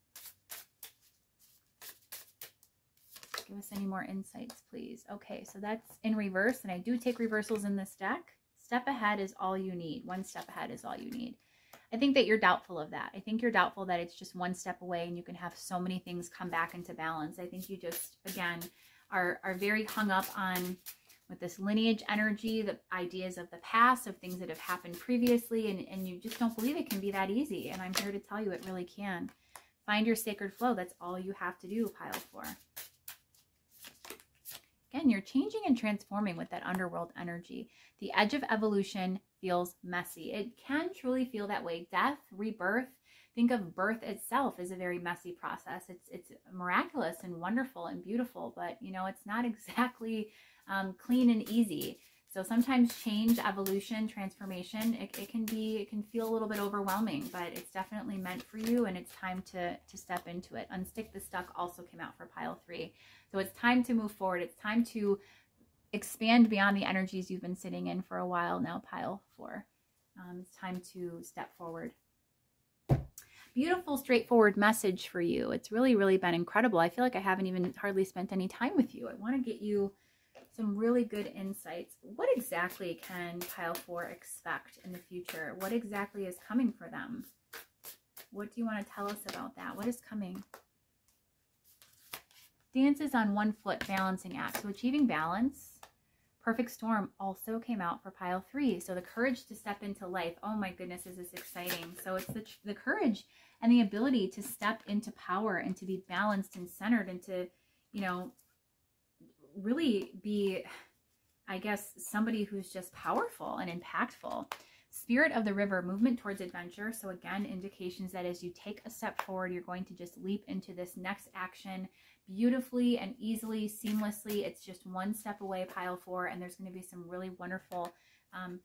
Give us any more insights, please. Okay, so that's in reverse, and I do take reversals in this deck. Step ahead is all you need. One step ahead is all you need. I think that you're doubtful of that. I think you're doubtful that it's just one step away and you can have so many things come back into balance. I think you just, again, are very hung up on, with this lineage energy, the ideas of the past, of things that have happened previously, and you just don't believe it can be that easy. And I'm here to tell you it really can. Find your sacred flow. That's all you have to do, pile 4. Again, you're changing and transforming with that underworld energy. The edge of evolution feels messy. It can truly feel that way. Death, rebirth. Think of birth itself as a very messy process. It's miraculous and wonderful and beautiful, but you know, it's not exactly clean and easy. So sometimes change, evolution, transformation, it can feel a little bit overwhelming, but it's definitely meant for you, and it's time to step into it. Unstick the Stuck also came out for pile 3. So it's time to move forward. It's time to expand beyond the energies you've been sitting in for a while now, pile 4. It's time to step forward. Beautiful, straightforward message for you. It's really, really been incredible. I feel like I haven't even hardly spent any time with you. I want to get you some really good insights. What exactly can pile 4 expect in the future? What exactly is coming for them? What do you want to tell us about that? What is coming? Dances on one foot, balancing act. So achieving balance. Perfect storm also came out for pile 3. So the courage to step into life. Oh my goodness, is this exciting. So it's the courage and the ability to step into power and to be balanced and centered and to, you know, really be, I guess, somebody who's just powerful and impactful. Spirit of the river, movement towards adventure. So again, indications that as you take a step forward, you're going to just leap into this next action beautifully and easily, seamlessly. It's just one step away, pile 4, and there's going to be some really wonderful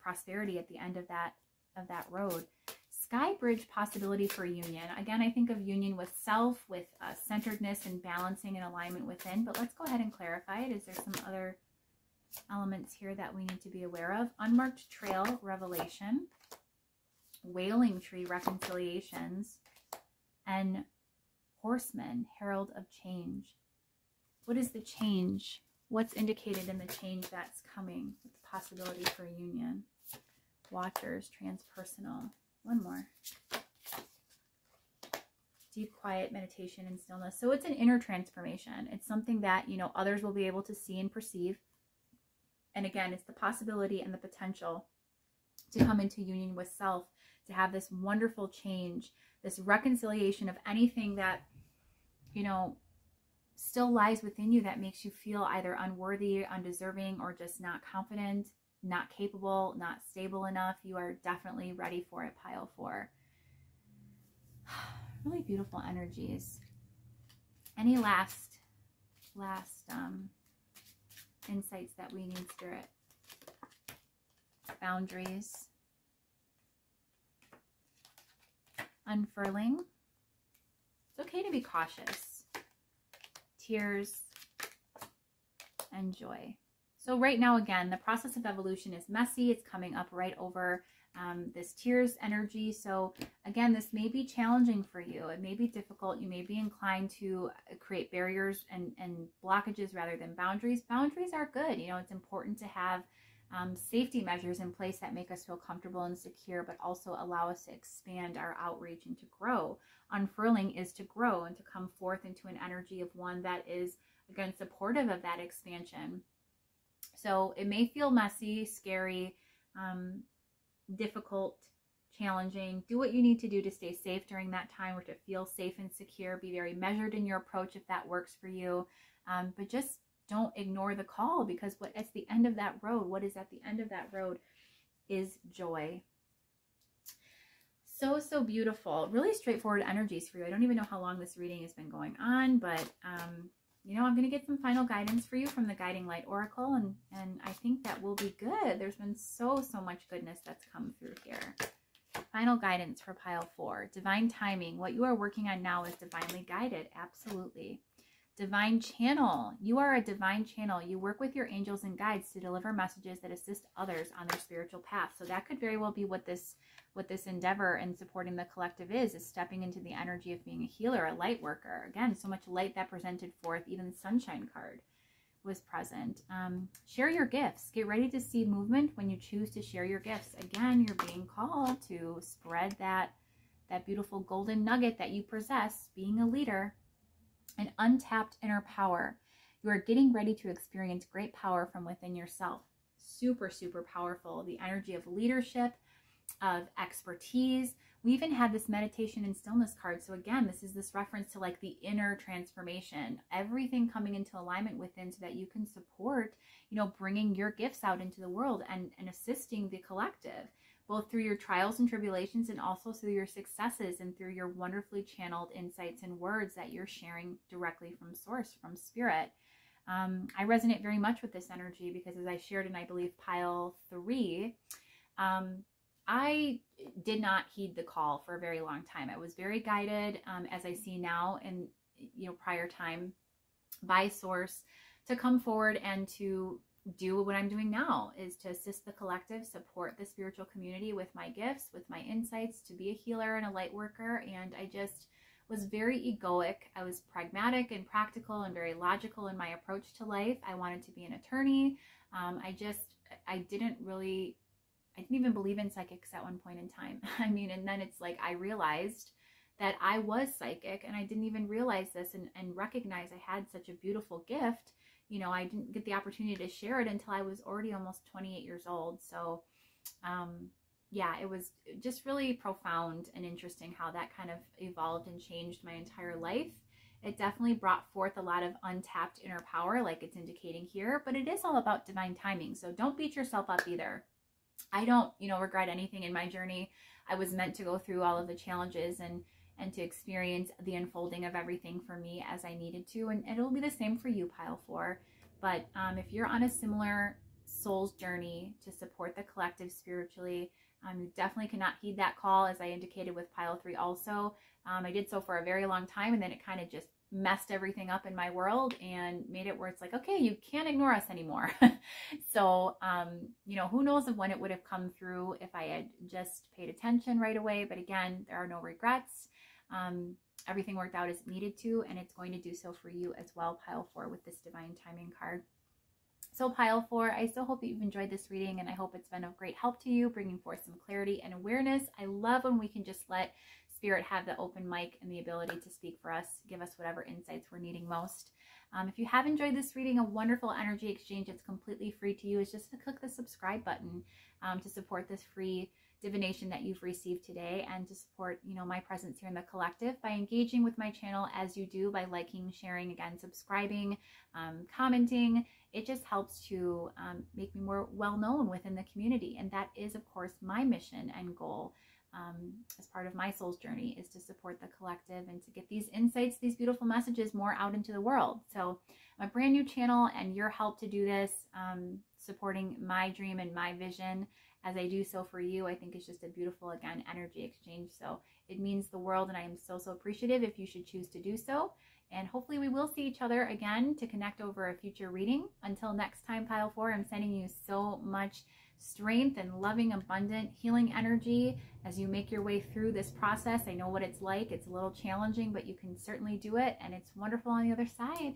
prosperity at the end of that road. Sky bridge possibility for union. Again, I think of union with self, with centeredness and balancing and alignment within, but let's go ahead and clarify it. Is there some other elements here that we need to be aware of? Unmarked trail, revelation. Wailing tree, reconciliations. And horseman, herald of change. What is the change? What's indicated in the change that's coming with the possibility for union? Watchers, transpersonal. One more. Deep quiet, meditation, and stillness. So it's an inner transformation. It's something that, you know, others will be able to see and perceive. And again, it's the possibility and the potential to come into union with self, to have this wonderful change, this reconciliation of anything that, you know, still lies within you that makes you feel either unworthy, undeserving, or just not confident, not capable, not stable enough. You are definitely ready for it, pile 4. Really beautiful energies. Any last insights that we need, Spirit? Boundaries. Unfurling. It's okay to be cautious. Tears and joy. So right now, again, the process of evolution is messy. It's coming up right over this tears energy. So again, this may be challenging for you. It may be difficult. You may be inclined to create barriers and blockages rather than boundaries. Boundaries are good. You know, it's important to have safety measures in place that make us feel comfortable and secure, but also allow us to expand our outreach and to grow. Unfurling is to grow and to come forth into an energy of one that is, again, supportive of that expansion. So it may feel messy, scary, difficult, challenging. Do what you need to do to stay safe during that time, or to feel safe and secure. Be very measured in your approach if that works for you. But just don't ignore the call, because what is the end of that road? What is at the end of that road is joy. So, so beautiful. Really straightforward energies for you. I don't even know how long this reading has been going on, but you know, I'm going to get some final guidance for you from the Guiding Light Oracle, and I think that will be good. There's been so much goodness that's come through here. Final guidance for pile 4. Divine timing. What you are working on now is divinely guided. Absolutely. Divine channel. You are a divine channel. You work with your angels and guides to deliver messages that assist others on their spiritual path. So that could very well be what this endeavor and supporting the collective is stepping into the energy of being a healer, a light worker. Again, so much light that presented forth. Even the sunshine card was present. Share your gifts. Get ready to see movement when you choose to share your gifts. Again, you're being called to spread that beautiful golden nugget that you possess, being a leader. An untapped inner power. You are getting ready to experience great power from within yourself. Super, super powerful. The energy of leadership, of expertise. We even had this meditation and stillness card. So again, this is this reference to like the inner transformation, everything coming into alignment within, so that you can support, you know, bringing your gifts out into the world and assisting the collective, both through your trials and tribulations, and also through your successes and through your wonderfully channeled insights and words that you're sharing directly from source, from spirit. I resonate very much with this energy, because as I shared in, I believe, pile 3, I did not heed the call for a very long time. I was very guided, as I see now in, you know, prior time, by source, to come forward and to do what I'm doing now, is to assist the collective, support the spiritual community with my gifts, with my insights, to be a healer and a light worker. And I just was very egoic. I was pragmatic and practical and very logical in my approach to life. I wanted to be an attorney. I didn't even believe in psychics at one point in time. I mean, and then it's like I realized that I was psychic, and I didn't even realize this and recognize I had such a beautiful gift. You know, I didn't get the opportunity to share it until I was already almost 28 years old. So, yeah, it was just really profound and interesting how that kind of evolved and changed my entire life. It definitely brought forth a lot of untapped inner power, like it's indicating here, but it is all about divine timing. So don't beat yourself up either. I don't, you know, regret anything in my journey. I was meant to go through all of the challenges and to experience the unfolding of everything for me as I needed to. And it'll be the same for you, pile 4. But if you're on a similar soul's journey to support the collective spiritually, you definitely cannot heed that call, as I indicated with pile 3 also. I did so for a very long time, and then it kind of just messed everything up in my world and made it where it's like, okay, you can't ignore us anymore. So, you know, who knows of when it would have come through if I had just paid attention right away. But again, there are no regrets. Everything worked out as it needed to, and it's going to do so for you as well, pile 4, with this divine timing card. So pile 4, I so hope that you've enjoyed this reading, and I hope it's been of great help to you, bringing forth some clarity and awareness. I love when we can just let Spirit have the open mic and the ability to speak for us, give us whatever insights we're needing most. If you have enjoyed this reading, a wonderful energy exchange, it's completely free to you, is just to click the subscribe button to support this free divination that you've received today, and to support, you know, my presence here in the collective by engaging with my channel as you do, by liking, sharing, again, subscribing, commenting. It just helps to make me more well-known within the community. And that is, of course, my mission and goal as part of my soul's journey, is to support the collective and to get these insights, these beautiful messages, more out into the world. So I'm a brand new channel, and your help to do this, supporting my dream and my vision as I do so for you, I think is just a beautiful, again, energy exchange. So it means the world, and I am so appreciative if you should choose to do so. And hopefully we will see each other again to connect over a future reading. Until next time, pile 4, I'm sending you so much strength and loving, abundant, healing energy as you make your way through this process. I know what it's like. It's a little challenging, but you can certainly do it, and it's wonderful on the other side.